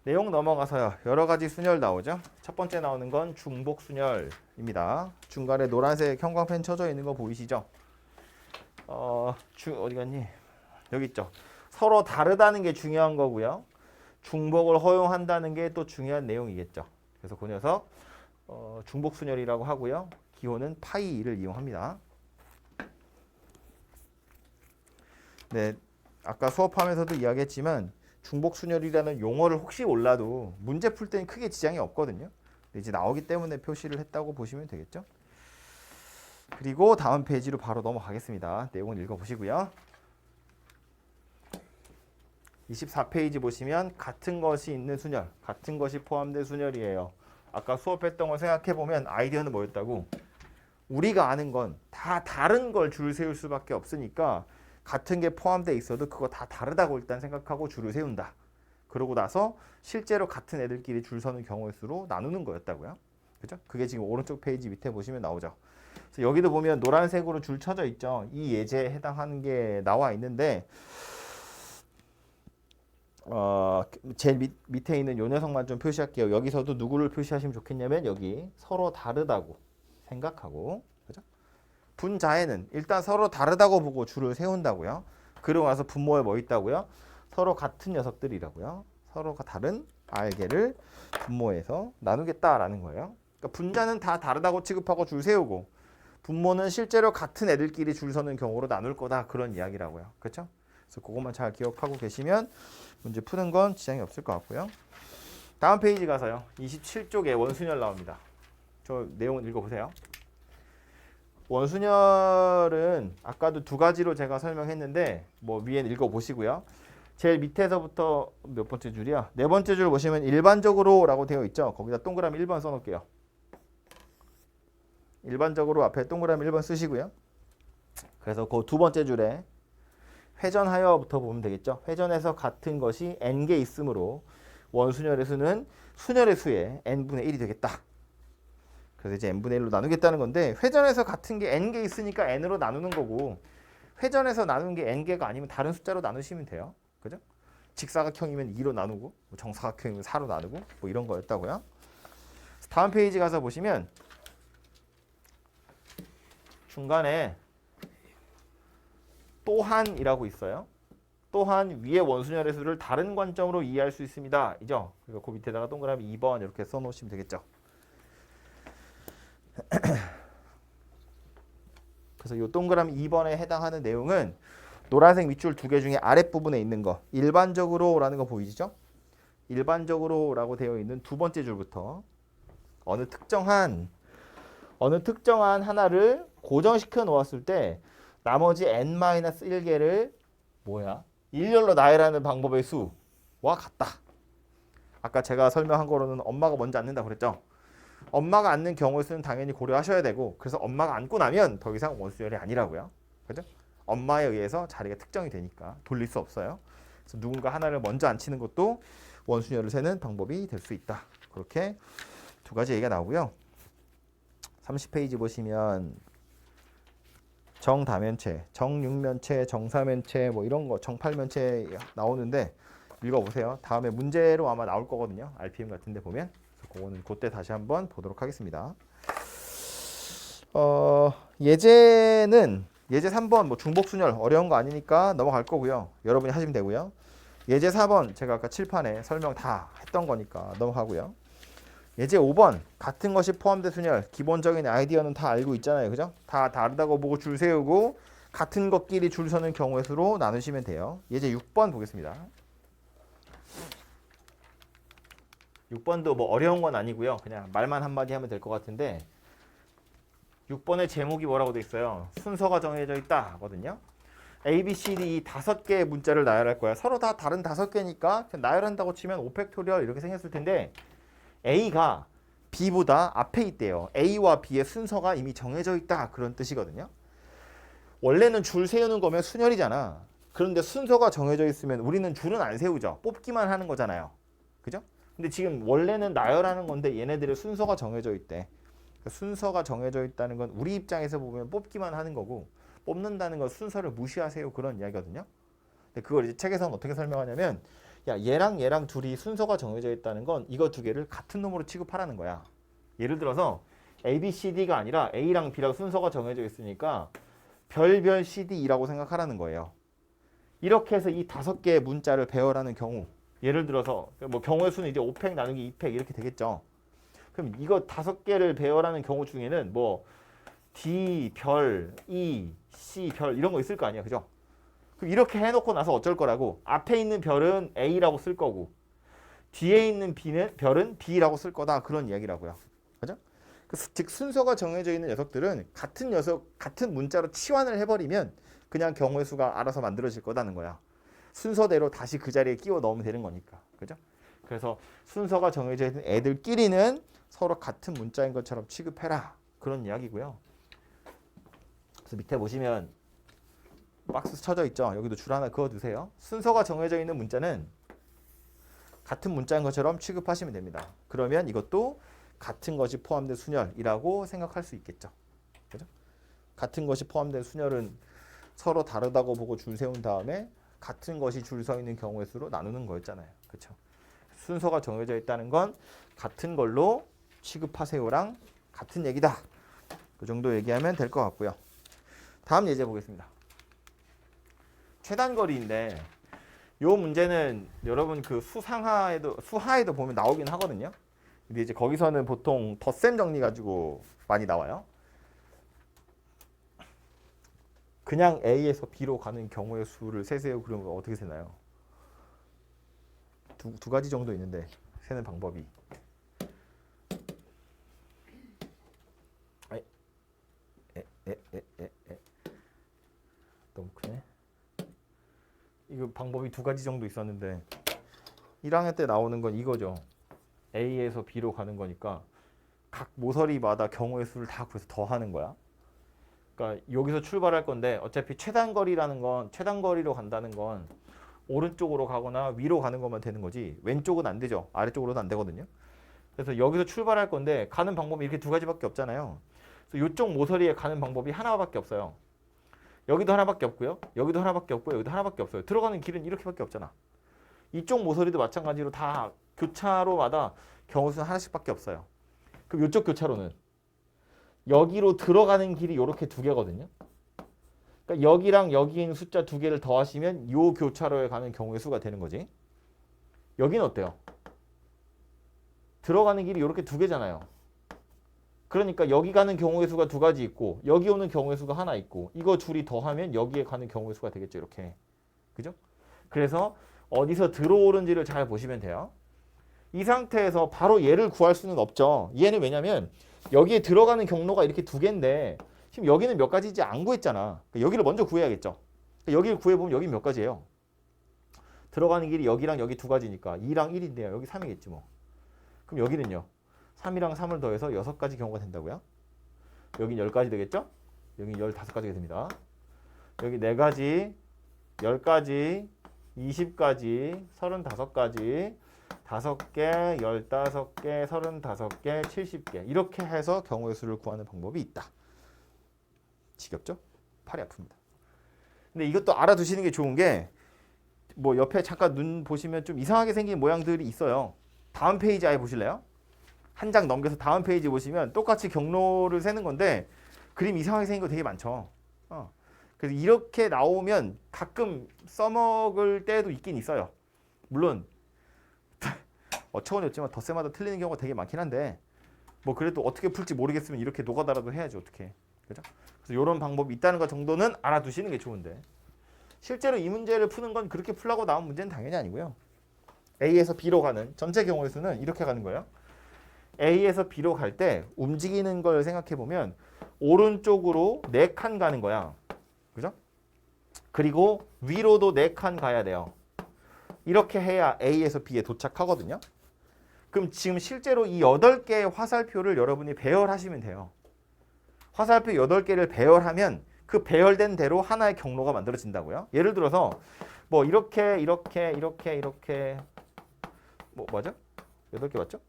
A: 내용 넘어가서요. 여러 가지 순열 나오죠. 첫 번째 나오는 건 중복 순열입니다. 중간에 노란색 형광펜 쳐져 있는 거 보이시죠? 어디 갔니? 여기 있죠. 서로 다르다는 게 중요한 거고요. 중복을 허용한다는 게 또 중요한 내용이겠죠. 그래서 그 녀석 중복 순열이라고 하고요. 기호는 파이를 이용합니다. 네, 아까 수업하면서도 이야기했지만 중복순열이라는 용어를 혹시 몰라도 문제 풀 때는 크게 지장이 없거든요. 이제 나오기 때문에 표시를 했다고 보시면 되겠죠. 그리고 다음 페이지로 바로 넘어가겠습니다. 내용을 읽어보시고요. 24페이지 보시면 같은 것이 있는 순열, 같은 것이 포함된 순열이에요. 아까 수업했던 걸 생각해보면 아이디어는 뭐였다고? 우리가 아는 건 다 다른 걸 줄 세울 수밖에 없으니까 같은 게 포함되어 있어도 그거 다 다르다고 일단 생각하고 줄을 세운다. 그러고 나서 실제로 같은 애들끼리 줄 서는 경우의 수로 나누는 거였다고요. 그죠? 그게 지금 오른쪽 페이지 밑에 보시면 나오죠. 그래서 여기도 보면 노란색으로 줄 쳐져 있죠. 이 예제에 해당하는 게 나와 있는데 제일 밑에 있는 요 녀석만 좀 표시할게요. 여기서도 누구를 표시하시면 좋겠냐면 여기 서로 다르다고 생각하고, 그죠? 분자에는 일단 서로 다르다고 보고 줄을 세운다고요. 그러고 나서 분모에 뭐 있다고요? 서로 같은 녀석들이라고요. 서로가 다른 알개를 분모해서 나누겠다라는 거예요. 그러니까 분자는 다 다르다고 취급하고 줄 세우고 분모는 실제로 같은 애들끼리 줄 서는 경우로 나눌 거다, 그런 이야기라고요. 그렇죠? 그래서 그것만 잘 기억하고 계시면 문제 푸는 건 지장이 없을 것 같고요. 다음 페이지 가서요. 27쪽에 원순열 나옵니다. 저 내용 읽어보세요. 원순열은 아까도 두 가지로 제가 설명했는데 뭐 위엔 읽어보시고요. 제일 밑에서부터 몇 번째 줄이야? 네 번째 줄 보시면 일반적으로 라고 되어 있죠. 거기다 동그라미 1번 써놓을게요. 일반적으로 앞에 동그라미 1번 쓰시고요. 그래서 그 두 번째 줄에 회전하여부터 보면 되겠죠. 회전해서 같은 것이 n개 있으므로 원순열의 수는 순열의 수의 n분의 1이 되겠다. 그래서 이제 n분의 1로 나누겠다는 건데 회전해서 같은 게 n개 있으니까 n으로 나누는 거고 회전해서 나누는 게 n개가 아니면 다른 숫자로 나누시면 돼요. 그죠? 직사각형이면 2로 나누고 정사각형이면 4로 나누고 뭐 이런 거였다고요. 다음 페이지 가서 보시면 중간에 또한이라고 있어요. 또한 위의 원순열의 수를 다른 관점으로 이해할 수 있습니다. 이죠? 그리고 그 밑에다가 동그라미 2번 이렇게 써놓으시면 되겠죠. 그래서 이 동그라미 2번에 해당하는 내용은 노란색 밑줄 두 개 중에 아랫부분에 있는 거 일반적으로라는 거 보이시죠? 일반적으로라고 되어 있는 두 번째 줄부터 어느 특정한 하나를 고정시켜 놓았을 때 나머지 n-1개를 뭐야? 일렬로 나열하는 방법의 수와 같다. 아까 제가 설명한 거로는 엄마가 먼저 앉는다고 그랬죠? 엄마가 앉는 경우의 수는 당연히 고려하셔야 되고 그래서 엄마가 앉고 나면 더 이상 원순열이 아니라고요. 그죠? 엄마에 의해서 자리가 특정이 되니까 돌릴 수 없어요. 그래서 누군가 하나를 먼저 앉히는 것도 원순열을 세는 방법이 될 수 있다. 그렇게 두 가지 얘기가 나오고요. 30페이지 보시면 정다면체, 정육면체, 정사면체 뭐 이런 거 정팔면체 나오는데 읽어보세요. 다음에 문제로 아마 나올 거거든요. RPM 같은 데 보면. 그거는 그때 다시 한번 보도록 하겠습니다. 예제는 예제 3번 뭐 중복순열 어려운 거 아니니까 넘어갈 거고요. 여러분이 하시면 되고요. 예제 4번 제가 아까 칠판에 설명 다 했던 거니까 넘어가고요. 예제 5번 같은 것이 포함된 순열 기본적인 아이디어는 다 알고 있잖아요. 그죠? 다 다르다고 보고 줄 세우고 같은 것끼리 줄 서는 경우의 수로 나누시면 돼요. 예제 6번 보겠습니다. 6번도 뭐 어려운 건 아니고요. 그냥 말만 한마디 하면 될 것 같은데 6번의 제목이 뭐라고 돼 있어요? 순서가 정해져 있다 하거든요. A, B, C, D 이 5개의 문자를 나열할 거야. 서로 다 다른 5개니까 나열한다고 치면 5팩토리얼 이렇게 생겼을 텐데 A가 B보다 앞에 있대요. A와 B의 순서가 이미 정해져 있다 그런 뜻이거든요. 원래는 줄 세우는 거면 순열이잖아. 그런데 순서가 정해져 있으면 우리는 줄은 안 세우죠. 뽑기만 하는 거잖아요. 그죠? 근데 지금 원래는 나열하는 건데 얘네들의 순서가 정해져 있대. 순서가 정해져 있다는 건 우리 입장에서 보면 뽑기만 하는 거고 뽑는다는 건 순서를 무시하세요 그런 이야기거든요. 근데 그걸 이제 책에서는 어떻게 설명하냐면 야 얘랑 둘이 순서가 정해져 있다는 건 이거 두 개를 같은 놈으로 취급하라는 거야. 예를 들어서 A, B, C, D가 아니라 A랑 B랑 순서가 정해져 있으니까 별별 C, D라고 생각하라는 거예요. 이렇게 해서 이 5개의 문자를 배열하는 경우 예를 들어서 뭐 경우의 수는 이제 5팩 나누기 2팩 이렇게 되겠죠. 그럼 이거 5개를 배열하는 경우 중에는 뭐 D, 별, E, C, 별 이런 거 있을 거 아니야. 그죠? 그럼 이렇게 해놓고 나서 어쩔 거라고? 앞에 있는 별은 A라고 쓸 거고 뒤에 있는 별은 B라고 쓸 거다. 그런 이야기라고요. 그죠? 즉 순서가 정해져 있는 녀석들은 같은 문자로 치환을 해버리면 그냥 경우의 수가 알아서 만들어질 거다는 거야. 순서대로 다시 그 자리에 끼워 넣으면 되는 거니까. 그죠? 그래서 순서가 정해져 있는 애들끼리는 서로 같은 문자인 것처럼 취급해라. 그런 이야기고요. 그래서 밑에 보시면 박스 쳐져 있죠. 여기도 줄 하나 그어두세요. 순서가 정해져 있는 문자는 같은 문자인 것처럼 취급하시면 됩니다. 그러면 이것도 같은 것이 포함된 순열이라고 생각할 수 있겠죠. 그죠? 같은 것이 포함된 순열은 서로 다르다고 보고 줄 세운 다음에 같은 것이 줄 서 있는 경우의 수로 나누는 거였잖아요. 그렇죠? 순서가 정해져 있다는 건 같은 걸로 취급하세요랑 같은 얘기다. 그 정도 얘기하면 될 것 같고요. 다음 예제 보겠습니다. 최단거리인데 요 문제는 여러분 그 수하에도 보면 나오긴 하거든요. 근데 이제 거기서는 보통 덧셈 정리 가지고 많이 나와요. 그냥 A에서 B로 가는 경우의 수를 세세요. 그러면 어떻게 세나요? 두 가지 정도 있는데 세는 방법이. 너무 크네. 이거 방법이 두 가지 정도 있었는데 1학년 때 나오는 건 이거죠. A에서 B로 가는 거니까 각 모서리마다 경우의 수를 다 구해서 더하는 거야. 그러니까 여기서 출발할 건데 어차피 최단거리로 간다는 건 오른쪽으로 가거나 위로 가는 것만 되는 거지 왼쪽은 안 되죠. 아래쪽으로도 안 되거든요. 그래서 여기서 출발할 건데 가는 방법이 이렇게 두 가지밖에 없잖아요. 그래서 이쪽 모서리에 가는 방법이 하나밖에 없어요. 여기도 하나밖에 없고요. 여기도 하나밖에 없고요. 여기도 하나밖에 없어요. 들어가는 길은 이렇게밖에 없잖아. 이쪽 모서리도 마찬가지로 다 교차로마다 경우수는 하나씩밖에 없어요. 그럼 이쪽 교차로는 여기로 들어가는 길이 이렇게 두 개거든요. 그러니까 여기랑 여기 있는 숫자 두 개를 더하시면 이 교차로에 가는 경우의 수가 되는 거지. 여기는 어때요? 들어가는 길이 이렇게 두 개잖아요. 그러니까 여기 가는 경우의 수가 두 가지 있고 여기 오는 경우의 수가 하나 있고 이거 둘이 더하면 여기에 가는 경우의 수가 되겠죠. 이렇게. 그죠? 그래서 어디서 들어오는지를 잘 보시면 돼요. 이 상태에서 바로 얘를 구할 수는 없죠. 얘는 왜냐면 여기에 들어가는 경로가 이렇게 두 개인데 지금 여기는 몇 가지인지 안 구했잖아. 그러니까 여기를 먼저 구해야겠죠. 그러니까 여기를 구해보면 여기 몇 가지예요. 들어가는 길이 여기랑 여기 두 가지니까 2랑 1인데요. 여기 3이겠지 뭐. 그럼 여기는요. 3이랑 3을 더해서 6가지 경우가 된다고요. 여긴 10가지 되겠죠? 여기 15가지가 됩니다. 여기 4가지, 10가지, 20가지, 35가지, 5개, 15개, 35개, 70개 이렇게 해서 경우의 수를 구하는 방법이 있다. 지겹죠? 팔이 아픕니다. 근데 이것도 알아두시는 게 좋은 게 뭐 옆에 잠깐 눈 보시면 좀 이상하게 생긴 모양들이 있어요. 다음 페이지 아예 보실래요? 한 장 넘겨서 다음 페이지 보시면 똑같이 경로를 세는 건데 그림 이상하게 생긴 거 되게 많죠. 그래서 이렇게 나오면 가끔 써먹을 때도 있긴 있어요. 물론 어처구니 없지만 덧셈마다 틀리는 경우가 되게 많긴 한데 뭐 그래도 어떻게 풀지 모르겠으면 이렇게 노가다라도 해야지 어떻게. 그죠? 그래서 이런 방법이 있다는 것 정도는 알아두시는 게 좋은데 실제로 이 문제를 푸는 건 그렇게 풀라고 나온 문제는 당연히 아니고요. A에서 B로 가는 전체 경우의 수는 이렇게 가는 거예요. A에서 B로 갈 때 움직이는 걸 생각해 보면 오른쪽으로 4칸 가는 거야. 그죠? 그리고 위로도 4칸 가야 돼요. 이렇게 해야 A에서 B에 도착하거든요. 그럼 지금 실제로 이 8개의 화살표를 여러분이 배열하시면 돼요. 화살표 8개를 배열하면 그 배열된 대로 하나의 경로가 만들어진다고요. 예를 들어서 뭐 이렇게 뭐 맞아? 8개 맞죠?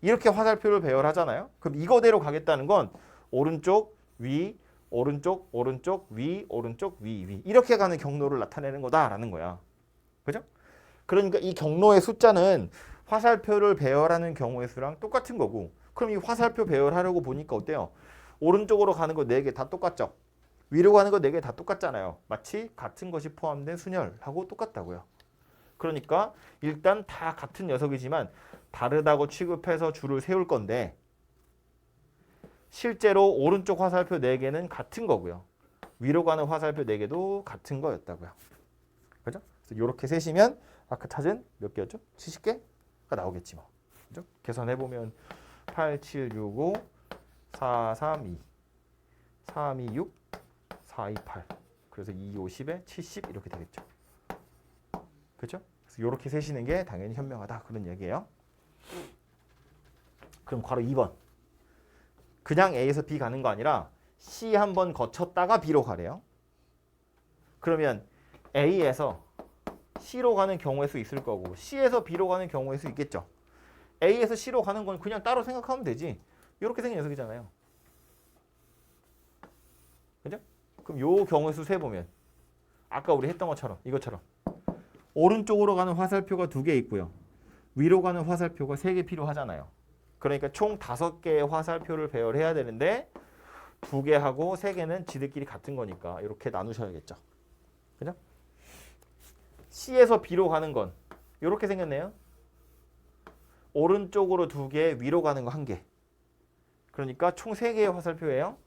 A: 이렇게 화살표를 배열하잖아요. 그럼 이거대로 가겠다는 건 오른쪽, 위, 오른쪽, 오른쪽, 위, 오른쪽, 위 이렇게 가는 경로를 나타내는 거다라는 거야. 그죠? 그러니까 이 경로의 숫자는 화살표를 배열하는 경우의 수랑 똑같은 거고 그럼 이 화살표 배열하려고 보니까 어때요? 오른쪽으로 가는 거 4개 다 똑같죠? 위로 가는 거 4개 다 똑같잖아요. 마치 같은 것이 포함된 순열하고 똑같다고요. 그러니까 일단 다 같은 녀석이지만 다르다고 취급해서 줄을 세울 건데 실제로 오른쪽 화살표 4개는 같은 거고요. 위로 가는 화살표 4개도 같은 거였다고요. 그죠? 그래서 이렇게 세시면 아까 찾은 몇 개였죠? 70개가 나오겠지 뭐. 그죠? 계산해 보면 8, 7, 6, 5, 4, 3, 2, 3, 2, 6, 4, 2, 8. 그래서 2, 50에 70 이렇게 되겠죠. 그죠? 그래서 이렇게 세시는 게 당연히 현명하다 그런 얘기예요. 그럼 괄호 2번. 그냥 A에서 B 가는 거 아니라 C 한번 거쳤다가 B로 가래요. 그러면 A에서 C로 가는 경우의 수 있을 거고 C에서 B로 가는 경우의 수 있겠죠. A에서 C로 가는 건 그냥 따로 생각하면 되지. 이렇게 생긴 녀석이잖아요. 그죠? 그럼 요 경우의 수 세보면 아까 우리 했던 것처럼 이것처럼 오른쪽으로 가는 화살표가 2개 있고요. 위로 가는 화살표가 3개 필요하잖아요. 그러니까 총 5개의 화살표를 배열해야 되는데 2개하고 3개는 지들끼리 같은 거니까 이렇게 나누셔야겠죠. 그죠? C에서 B로 가는 건 이렇게 생겼네요. 오른쪽으로 2개, 위로 가는 거 1개. 그러니까 총 3개의 화살표예요.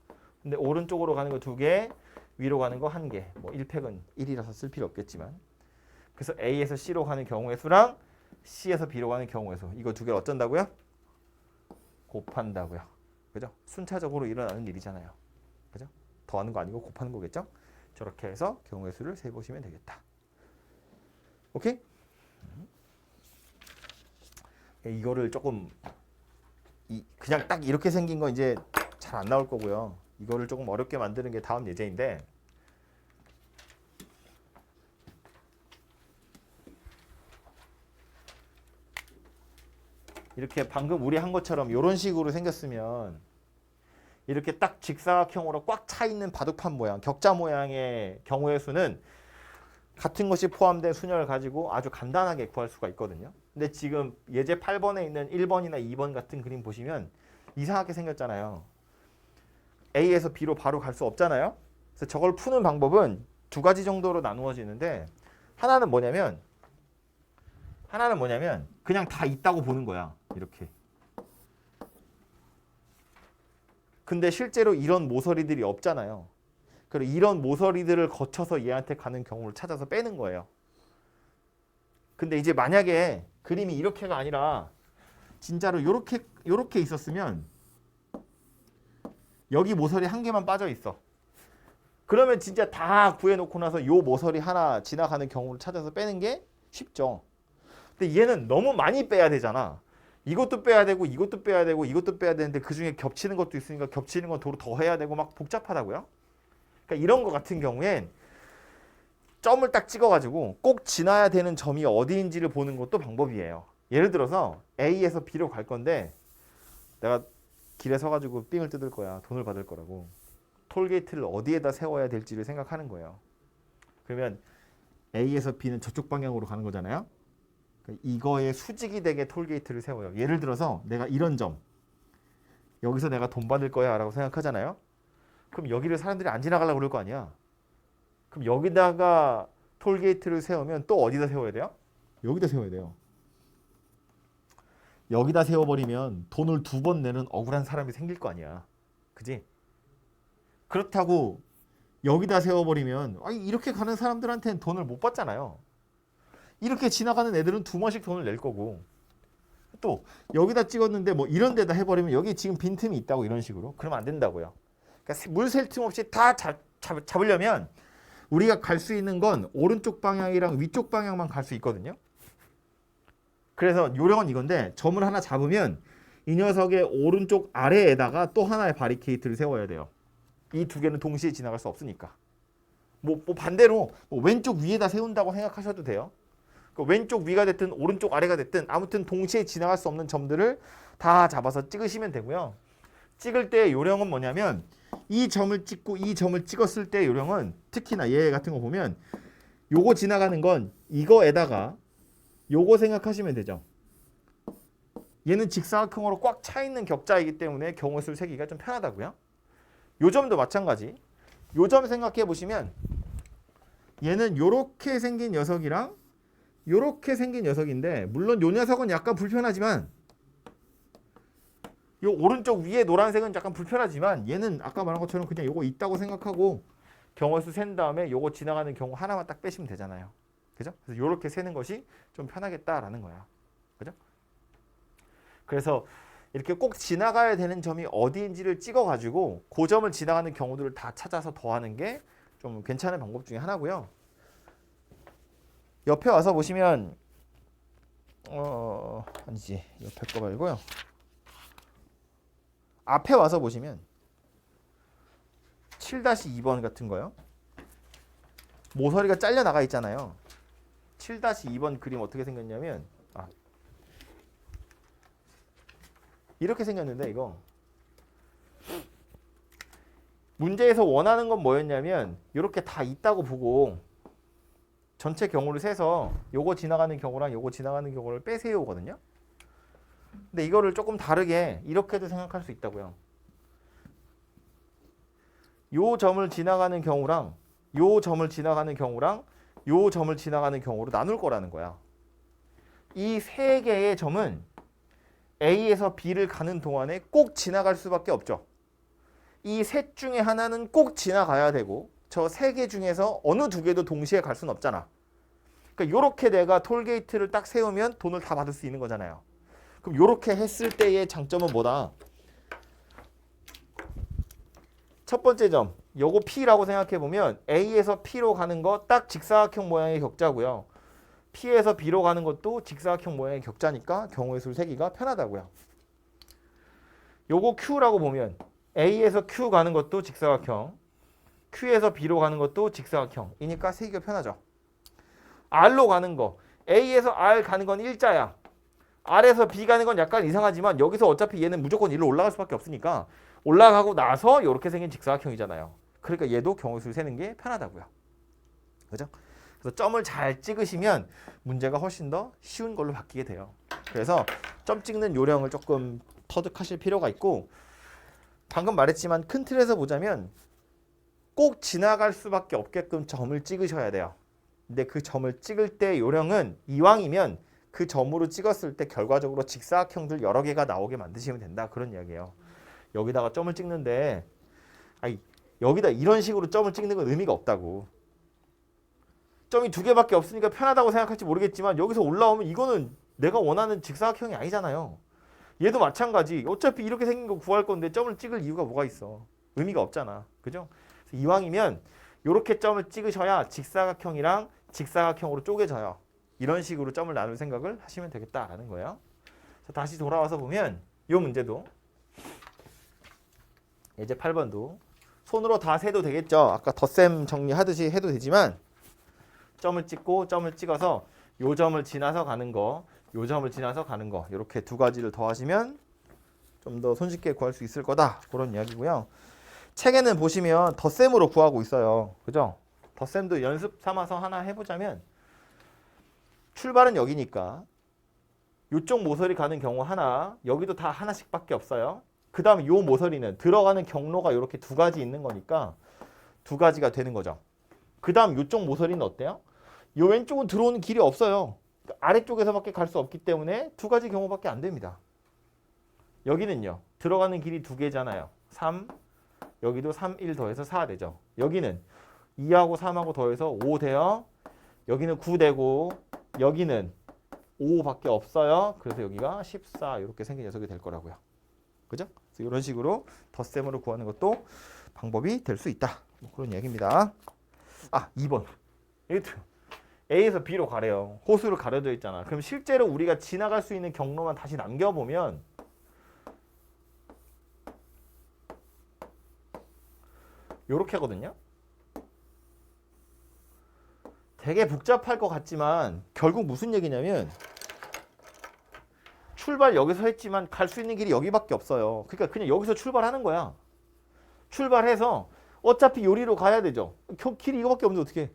A: 근데 오른쪽으로 가는 거 2개, 위로 가는 거 1개. 뭐 1팩은 1이라서 쓸 필요 없겠지만. 그래서 A에서 C로 가는 경우의 수랑 C에서 B로 가는 경우의 수. 이거 2개를 어쩐다고요? 곱한다고요. 그죠? 순차적으로 일어나는 일이잖아요. 그죠? 더하는 거 아니고 곱하는 거겠죠? 저렇게 해서 경우의 수를 세보시면 되겠다. 오케이? 이거를 조금 그냥 딱 이렇게 생긴 거 이제 잘 안 나올 거고요. 이거를 조금 어렵게 만드는 게 다음 예제인데 이렇게 방금 우리 한 것처럼 이런 식으로 생겼으면 이렇게 딱 직사각형으로 꽉 차 있는 바둑판 모양, 격자 모양의 경우의 수는 같은 것이 포함된 순열을 가지고 아주 간단하게 구할 수가 있거든요. 근데 지금 예제 8번에 있는 1번이나 2번 같은 그림 보시면 이상하게 생겼잖아요. A에서 B로 바로 갈 수 없잖아요. 그래서 저걸 푸는 방법은 2가지 정도로 나누어지는데 하나는 뭐냐면 그냥 다 있다고 보는 거야. 이렇게. 근데 실제로 이런 모서리들이 없잖아요. 그리고 이런 모서리들을 거쳐서 얘한테 가는 경우를 찾아서 빼는 거예요. 근데 이제 만약에 그림이 이렇게가 아니라 진짜로 요렇게 있었으면 여기 모서리 1개만 빠져 있어. 그러면 진짜 다 구해놓고 나서 요 모서리 하나 지나가는 경우를 찾아서 빼는 게 쉽죠. 근데 얘는 너무 많이 빼야 되잖아. 이것도 빼야 되고 이것도 빼야 되고 이것도 빼야 되는데 그중에 겹치는 것도 있으니까 겹치는 건 도로 더 해야 되고 막 복잡하다고요. 그러니까 이런 거 같은 경우엔 점을 딱 찍어가지고 꼭 지나야 되는 점이 어디인지를 보는 것도 방법이에요. 예를 들어서 A에서 B로 갈 건데 내가 길에 서가지고 삥을 뜯을 거야. 돈을 받을 거라고. 톨게이트를 어디에다 세워야 될지를 생각하는 거예요. 그러면 A에서 B는 저쪽 방향으로 가는 거잖아요. 그러니까 이거에 수직이 되게 톨게이트를 세워요. 예를 들어서 내가 이런 점 여기서 내가 돈 받을 거야 라고 생각하잖아요. 그럼 여기를 사람들이 안 지나가려고 그럴 거 아니야. 그럼 여기다가 톨게이트를 세우면 또 어디다 세워야 돼요? 여기다 세워야 돼요. 여기다 세워버리면 돈을 2번 내는 억울한 사람이 생길 거 아니야. 그지? 그렇다고 여기다 세워버리면 이렇게 가는 사람들한테는 돈을 못 받잖아요. 이렇게 지나가는 애들은 2번씩 돈을 낼 거고 또 여기다 찍었는데 뭐 이런 데다 해버리면 여기 지금 빈틈이 있다고 이런 식으로 그러면 안 된다고요. 그러니까 물 셀 틈 없이 다 잡으려면 우리가 갈 수 있는 건 오른쪽 방향이랑 위쪽 방향만 갈 수 있거든요. 그래서 요령은 이건데 점을 하나 잡으면 이 녀석의 오른쪽 아래에다가 또 하나의 바리케이트를 세워야 돼요. 이 2개는 동시에 지나갈 수 없으니까. 뭐 반대로 왼쪽 위에다 세운다고 생각하셔도 돼요. 왼쪽 위가 됐든 오른쪽 아래가 됐든 아무튼 동시에 지나갈 수 없는 점들을 다 잡아서 찍으시면 되고요. 찍을 때 요령은 뭐냐면 이 점을 찍고 이 점을 찍었을 때 요령은 특히나 얘 같은 거 보면 요거 지나가는 건 이거에다가 요거 생각하시면 되죠. 얘는 직사각형으로 꽉 차 있는 격자이기 때문에 경우의 수를 세기가 좀 편하다고요. 요 점도 마찬가지. 요 점 생각해 보시면 얘는 요렇게 생긴 녀석이랑 요렇게 생긴 녀석인데 물론 요 녀석은 약간 불편하지만 요 오른쪽 위에 노란색은 약간 불편하지만 얘는 아까 말한 것처럼 그냥 요거 있다고 생각하고 경우의 수 센 다음에 요거 지나가는 경우 하나만 딱 빼시면 되잖아요. 그죠? 그래서 요렇게 세는 것이 좀 편하겠다라는 거야. 그죠? 그래서 이렇게 꼭 지나가야 되는 점이 어디인지를 찍어가지고 그 점을 지나가는 경우들을 다 찾아서 더하는 게 좀 괜찮은 방법 중에 하나고요. 옆에 와서 보시면 아니지 옆에 거 말고요. 앞에 와서 보시면 7-2번 같은 거요. 모서리가 잘려 나가 있잖아요. 7-2번 그림 어떻게 생겼냐면 이렇게 생겼는데 이거 문제에서 원하는 건 뭐였냐면 이렇게 다 있다고 보고 전체 경우를 세서 요거 지나가는 경우랑 요거 지나가는 경우를 빼세요거든요. 근데 이거를 조금 다르게 이렇게도 생각할 수 있다고요. 요 점을 지나가는 경우랑 요 점을 지나가는 경우랑 요 점을 지나가는 경우로 나눌 거라는 거야. 이 세 개의 점은 A에서 B를 가는 동안에 꼭 지나갈 수밖에 없죠. 이 셋 중에 하나는 꼭 지나가야 되고 저 세 개 중에서 어느 두 개도 동시에 갈 수는 없잖아. 그러니까 요렇게 내가 톨게이트를 딱 세우면 돈을 다 받을 수 있는 거잖아요. 그럼 요렇게 했을 때의 장점은 뭐다? 첫 번째 점, 요거 P라고 생각해 보면 A에서 P로 가는 거 딱 직사각형 모양의 격자고요. P에서 B로 가는 것도 직사각형 모양의 격자니까 경우의 수 세기가 편하다고요. 요거 Q라고 보면 A에서 Q 가는 것도 직사각형, Q에서 B로 가는 것도 직사각형이니까 세기가 편하죠. R로 가는 거, A에서 R 가는 건 일자야. R에서 B 가는 건 약간 이상하지만 여기서 어차피 얘는 무조건 일로 올라갈 수밖에 없으니까 올라가고 나서 이렇게 생긴 직사각형이잖아요. 그러니까 얘도 경우의 수를 세는 게 편하다고요. 그죠? 그래서 점을 잘 찍으시면 문제가 훨씬 더 쉬운 걸로 바뀌게 돼요. 그래서 점 찍는 요령을 조금 터득하실 필요가 있고 방금 말했지만 큰 틀에서 보자면 꼭 지나갈 수밖에 없게끔 점을 찍으셔야 돼요. 근데 그 점을 찍을 때 요령은 이왕이면 그 점으로 찍었을 때 결과적으로 직사각형들 여러 개가 나오게 만드시면 된다. 그런 이야기예요. 여기다가 점을 찍는데 여기다 이런 식으로 점을 찍는 건 의미가 없다고. 점이 두 개밖에 없으니까 편하다고 생각할지 모르겠지만 여기서 올라오면 이거는 내가 원하는 직사각형이 아니잖아요. 얘도 마찬가지. 어차피 이렇게 생긴 거 구할 건데 점을 찍을 이유가 뭐가 있어. 의미가 없잖아. 그죠? 그래서 이왕이면 이렇게 점을 찍으셔야 직사각형이랑 직사각형으로 쪼개져요. 이런 식으로 점을 나눌 생각을 하시면 되겠다라는 거예요. 자, 다시 돌아와서 보면 이 문제도 이제 8번도 손으로 다 세도 되겠죠. 아까 덧셈 정리하듯이 해도 되지만 점을 찍고 점을 찍어서 요 점을 지나서 가는 거, 요 점을 지나서 가는 거 이렇게 두 가지를 더하시면 좀 더 손쉽게 구할 수 있을 거다. 그런 이야기고요. 책에는 보시면 덧셈으로 구하고 있어요. 그죠? 덧셈도 연습 삼아서 하나 해보자면 출발은 여기니까 이쪽 모서리 가는 경우 하나, 여기도 다 하나씩밖에 없어요. 그 다음에 요 모서리는 들어가는 경로가 이렇게 두 가지 있는 거니까 두 가지가 되는 거죠. 그 다음 이쪽 모서리는 어때요? 요 왼쪽은 들어오는 길이 없어요. 그러니까 아래쪽에서밖에 갈 수 없기 때문에 두 가지 경우밖에 안 됩니다. 여기는요. 들어가는 길이 두 개잖아요. 3, 여기도 3, 1 더해서 4 되죠. 여기는 2하고 3하고 더해서 5 돼요. 여기는 9 되고 여기는 5밖에 없어요. 그래서 여기가 14 이렇게 생긴 녀석이 될 거라고요. 그죠? 그래서 이런 식으로 덧셈으로 구하는 것도 방법이 될 수 있다. 뭐 그런 얘기입니다. 2번. A에서 B로 가래요. 호수로 가려져 있잖아. 그럼 실제로 우리가 지나갈 수 있는 경로만 다시 남겨보면 요렇게 하거든요. 되게 복잡할 것 같지만 결국 무슨 얘기냐면 출발 여기서 했지만 갈 수 있는 길이 여기밖에 없어요. 그러니까 그냥 여기서 출발하는 거야. 출발해서 어차피 요리로 가야 되죠. 길이 이거밖에 없는데 어떻게 해?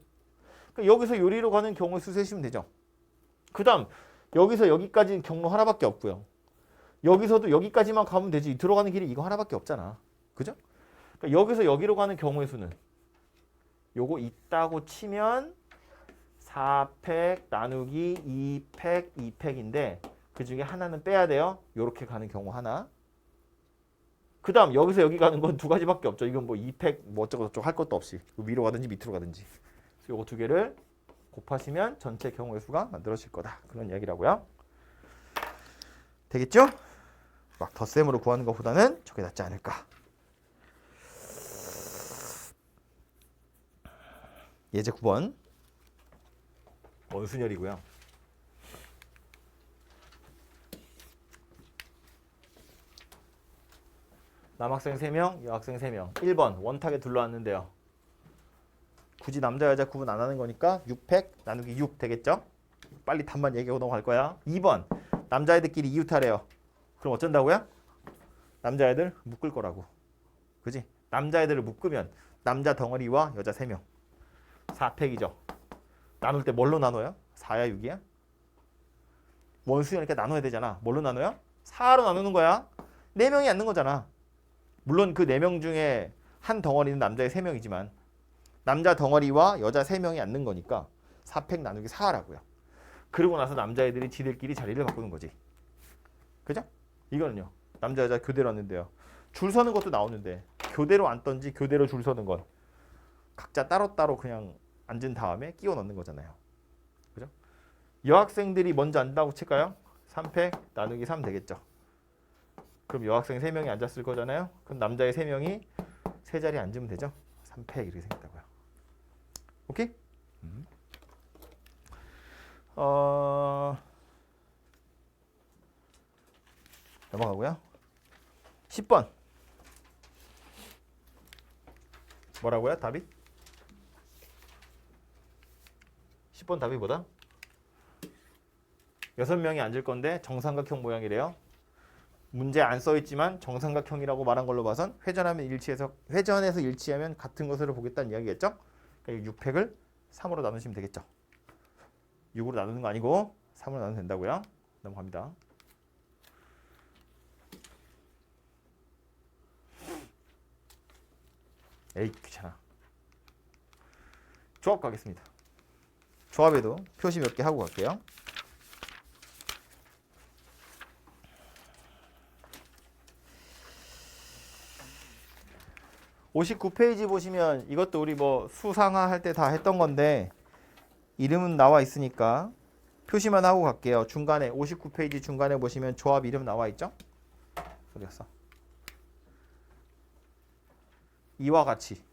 A: 그러니까 여기서 요리로 가는 경우 수 세시면 되죠. 그 다음 여기서 여기까지 경로 하나밖에 없고요. 여기서도 여기까지만 가면 되지. 들어가는 길이 이거 하나밖에 없잖아. 그죠? 그러니까 여기서 여기로 가는 경우의 수는 요거 있다고 치면 4팩 나누기 2팩 2팩인데 그 중에 하나는 빼야 돼요. 요렇게 가는 경우 하나. 그 다음 여기서 여기 가는 건 두 가지밖에 없죠. 이건 뭐 2팩 뭐 어쩌고저쩌고 할 것도 없이 위로 가든지 밑으로 가든지. 그래서 요거 두 개를 곱하시면 전체 경우의 수가 만들어질 거다. 그런 이야기라고요. 되겠죠? 막 덧셈으로 구하는 것보다는 저게 낫지 않을까. 예제 9번 원순열이고요. 남학생 3명, 여학생 3명. 1번 원탁에 둘러왔는데요. 굳이 남자 여자 구분 안 하는 거니까 6팩 나누기 6 되겠죠? 빨리 답만 얘기하고 넘어갈 거야. 2번 남자애들끼리 이웃하래요. 그럼 어쩐다고요? 남자애들 묶을 거라고. 그지? 남자애들을 묶으면 남자 덩어리와 여자 3명. 4팩이죠. 나눌 때 뭘로 나눠요? 4야 6이야? 원수니까 나눠야 되잖아. 뭘로 나눠요? 4로 나누는 거야. 4명이 앉는 거잖아. 물론 그 4명 중에 한 덩어리는 남자의 3명이지만 남자 덩어리와 여자 3명이 앉는 거니까 4팩 나누기 4라고요. 그러고 나서 남자애들이 지들끼리 자리를 바꾸는 거지. 그죠? 이거는요. 남자 여자 교대로 앉는데요. 줄 서는 것도 나오는데 교대로 앉던지 교대로 줄 서는 건 각자 따로따로 그냥 앉은 다음에 끼워 넣는 거잖아요. 그죠? 여학생들이 먼저 앉는다고 칠까요? 3팩 나누기 3 되겠죠. 그럼 여학생 3명이 앉았을 거잖아요. 그럼 남자의 3명이 세 자리에 앉으면 되죠. 3팩 이렇게 생겼다고요. 오케이? 넘어가고요. 10번 뭐라고요? 답이? 10번 답이 뭐다? 6명이 앉을 건데 정삼각형 모양이래요. 문제 안 써있지만 정삼각형이라고 말한 걸로 봐선 회전해서 일치하면 같은 것으로 보겠다는 이야기겠죠? 그러니까 6팩을 3으로 나누시면 되겠죠. 6으로 나누는 거 아니고 3으로 나누면 된다고요. 넘어갑니다. 에이 귀찮아. 조합 가겠습니다. 조합에도 표시 몇 개 하고 갈게요. (59페이지) 보시면 이것도 우리 뭐 수상화 할 때 다 했던 건데 이름은 나와 있으니까 표시만 하고 갈게요. 중간에 59페이지 중간에 보시면 조합 이름 나와 있죠? 어디 갔어? 이와 같이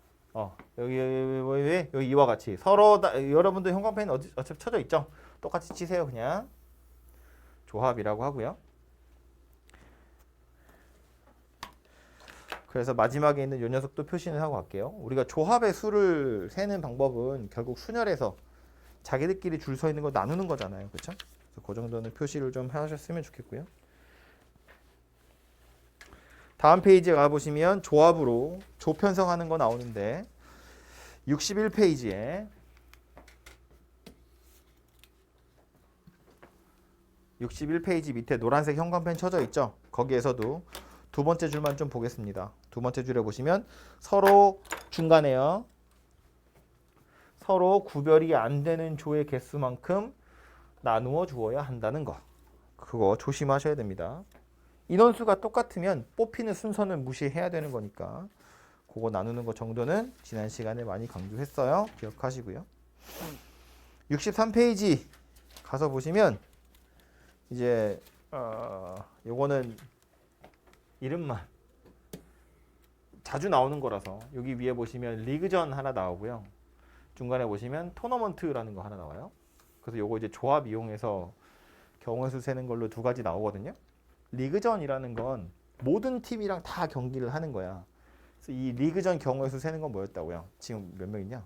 A: 여기 이와 같이 서로 여러분도 형광펜 어차피 쳐져 있죠? 똑같이 치세요. 그냥 조합이라고 하고요. 그래서 마지막에 있는 요 녀석도 표시는 하고 갈게요. 우리가 조합의 수를 세는 방법은 결국 순열에서 자기들끼리 줄 서 있는 거 나누는 거잖아요. 그렇죠? 그래서 그 정도는 표시를 좀 하셨으면 좋겠고요. 다음 페이지에 가보시면 조합으로 조편성하는 거 나오는데 61페이지에 61페이지 밑에 노란색 형광펜 쳐져 있죠? 거기에서도 두 번째 줄만 좀 보겠습니다. 두 번째 줄에 보시면 서로 중간에요. 서로 구별이 안 되는 조의 개수만큼 나누어 주어야 한다는 거. 그거 조심하셔야 됩니다. 인원수가 똑같으면 뽑히는 순서는 무시해야 되는 거니까 그거 나누는 거 정도는 지난 시간에 많이 강조했어요. 기억하시고요. 63페이지 가서 보시면 이제 요거는 이름만 자주 나오는 거라서 여기 위에 보시면 리그전 하나 나오고요. 중간에 보시면 토너먼트라는 거 하나 나와요. 그래서 요거 이제 조합 이용해서 경우의 수 세는 걸로 두 가지 나오거든요. 리그전이라는 건 모든 팀이랑 다 경기를 하는 거야. 그래서 이 리그전 경우의 수 세는 건 뭐였다고요? 지금 몇 명 있냐?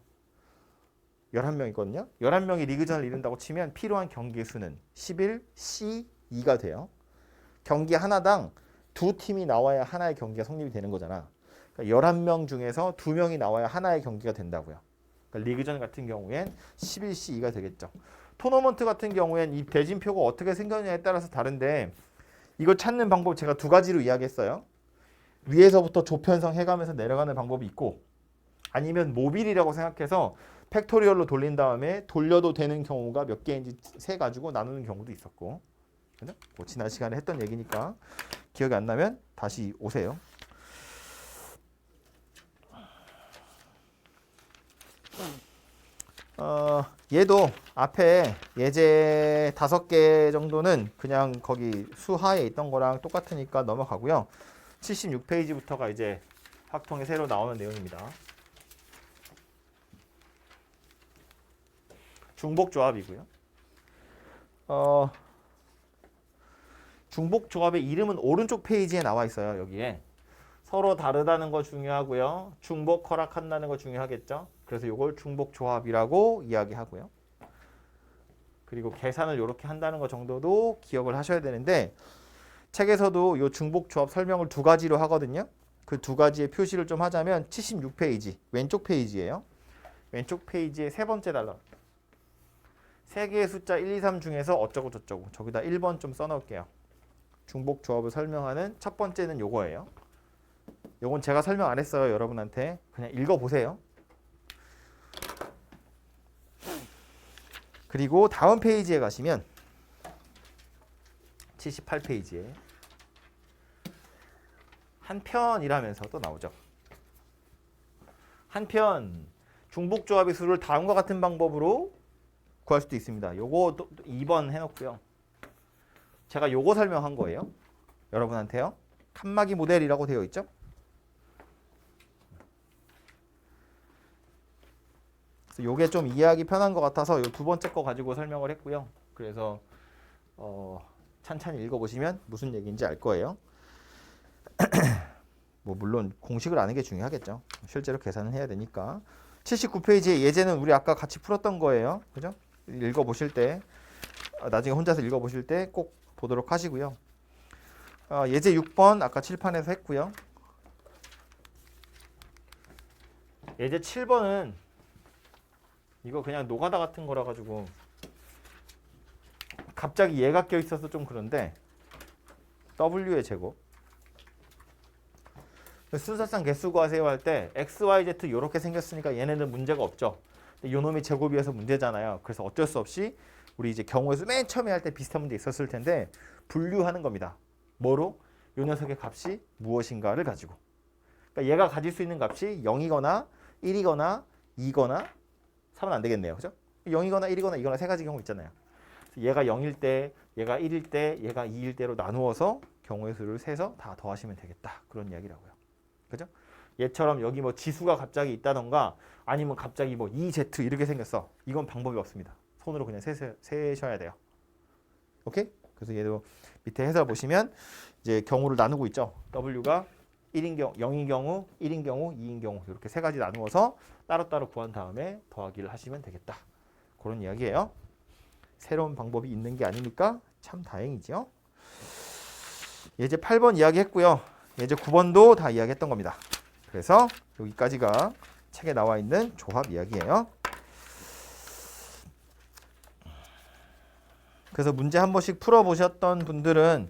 A: 11명 있거든요. 11명이 리그전을 이룬다고 치면 필요한 경기 수는 11C2가 돼요. 경기 하나당 두 팀이 나와야 하나의 경기가 성립이 되는 거잖아. 그러니까 11명 중에서 2명이 나와야 하나의 경기가 된다고요. 그러니까 리그전 같은 경우엔 11C2가 되겠죠. 토너먼트 같은 경우엔 이 대진표가 어떻게 생겼냐에 따라서 다른데 이거 찾는 방법 제가 두 가지로 이야기했어요. 위에서부터 조편성 해가면서 내려가는 방법이 있고 아니면 모빌이라고 생각해서 팩토리얼로 돌린 다음에 돌려도 되는 경우가 몇 개인지 세 가지고 나누는 경우도 있었고 그죠? 뭐 지난 시간에 했던 얘기니까 기억이 안 나면 다시 오세요. 얘도 앞에 예제 5개 정도는 그냥 거기 수하에 있던 거랑 똑같으니까 넘어가고요. 76페이지부터가 이제 확통에 새로 나오는 내용입니다. 중복조합이고요. 중복조합의 이름은 오른쪽 페이지에 나와 있어요. 여기에. 서로 다르다는 거 중요하고요. 중복 허락한다는 거 중요하겠죠. 그래서 이걸 중복조합이라고 이야기하고요. 그리고 계산을 이렇게 한다는 거 정도도 기억을 하셔야 되는데 책에서도 이 중복조합 설명을 2가지로 하거든요. 그 2가지의 표시를 좀 하자면 76페이지 왼쪽 페이지예요. 왼쪽 페이지의 3번째 달러. 3개의 숫자 1, 2, 3 중에서 어쩌고 저쩌고. 저기다 1번 좀 써놓을게요. 중복조합을 설명하는 첫 번째는 요거예요. 요건 제가 설명 안 했어요. 여러분한테. 그냥 읽어보세요. 그리고 다음 페이지에 가시면 78페이지에 한편이라면서 또 나오죠. 한편 중복조합의 수를 다음과 같은 방법으로 구할 수도 있습니다. 요거 2번 해놓고요. 제가 요거 설명한 거예요. 여러분한테요. 칸막이 모델이라고 되어 있죠. 그래서 요게 좀 이해하기 편한 것 같아서 요 2번째 거 가지고 설명을 했고요. 그래서 찬찬히 읽어보시면 무슨 얘기인지 알 거예요. 뭐 물론 공식을 아는 게 중요하겠죠. 실제로 계산을 해야 되니까. 79페이지의 예제는 우리 아까 같이 풀었던 거예요. 그죠? 읽어보실 때 나중에 혼자서 읽어보실 때 꼭 보도록 하시고요. 예제 6번 아까 칠판에서 했고요. 예제 7번은 이거 그냥 노가다 같은 거라 가지고 갑자기 얘가 껴 있어서 좀 그런데 W의 제곱 순서상 개수 구하세요 할 때 X, Y, Z 이렇게 생겼으니까 얘네는 문제가 없죠. 근데 요놈이 제곱이어서 문제잖아요. 그래서 어쩔 수 없이 우리 이제 경우의 수 맨 처음에 할 때 비슷한 문제 있었을 텐데 분류하는 겁니다. 뭐로? 요 녀석의 값이 무엇인가를 가지고. 그러니까 얘가 가질 수 있는 값이 0이거나 1이거나 2거나 3은 안 되겠네요. 그죠? 0이거나 1이거나 2거나 3가지 경우 있잖아요. 얘가 0일 때, 얘가 1일 때, 얘가 2일 때로 나누어서 경우의 수를 세서 다 더하시면 되겠다. 그런 이야기라고요. 그죠? 얘처럼 여기 뭐 지수가 갑자기 있다던가 아니면 갑자기 뭐 2Z 이렇게 생겼어. 이건 방법이 없습니다. 손으로 그냥 세셔야 돼요. 오케이? 그래서 얘도 밑에 해설 보시면 이제 경우를 나누고 있죠. W가 1인 경우, 0인 경우, 1인 경우, 2인 경우 이렇게 3가지 나누어서 따로따로 구한 다음에 더하기를 하시면 되겠다. 그런 이야기예요. 새로운 방법이 있는 게 아니니까 참 다행이죠. 예제 8번 이야기했고요. 예제 9번도 다 이야기했던 겁니다. 그래서 여기까지가 책에 나와 있는 조합 이야기예요. 그래서 문제 한 번씩 풀어보셨던 분들은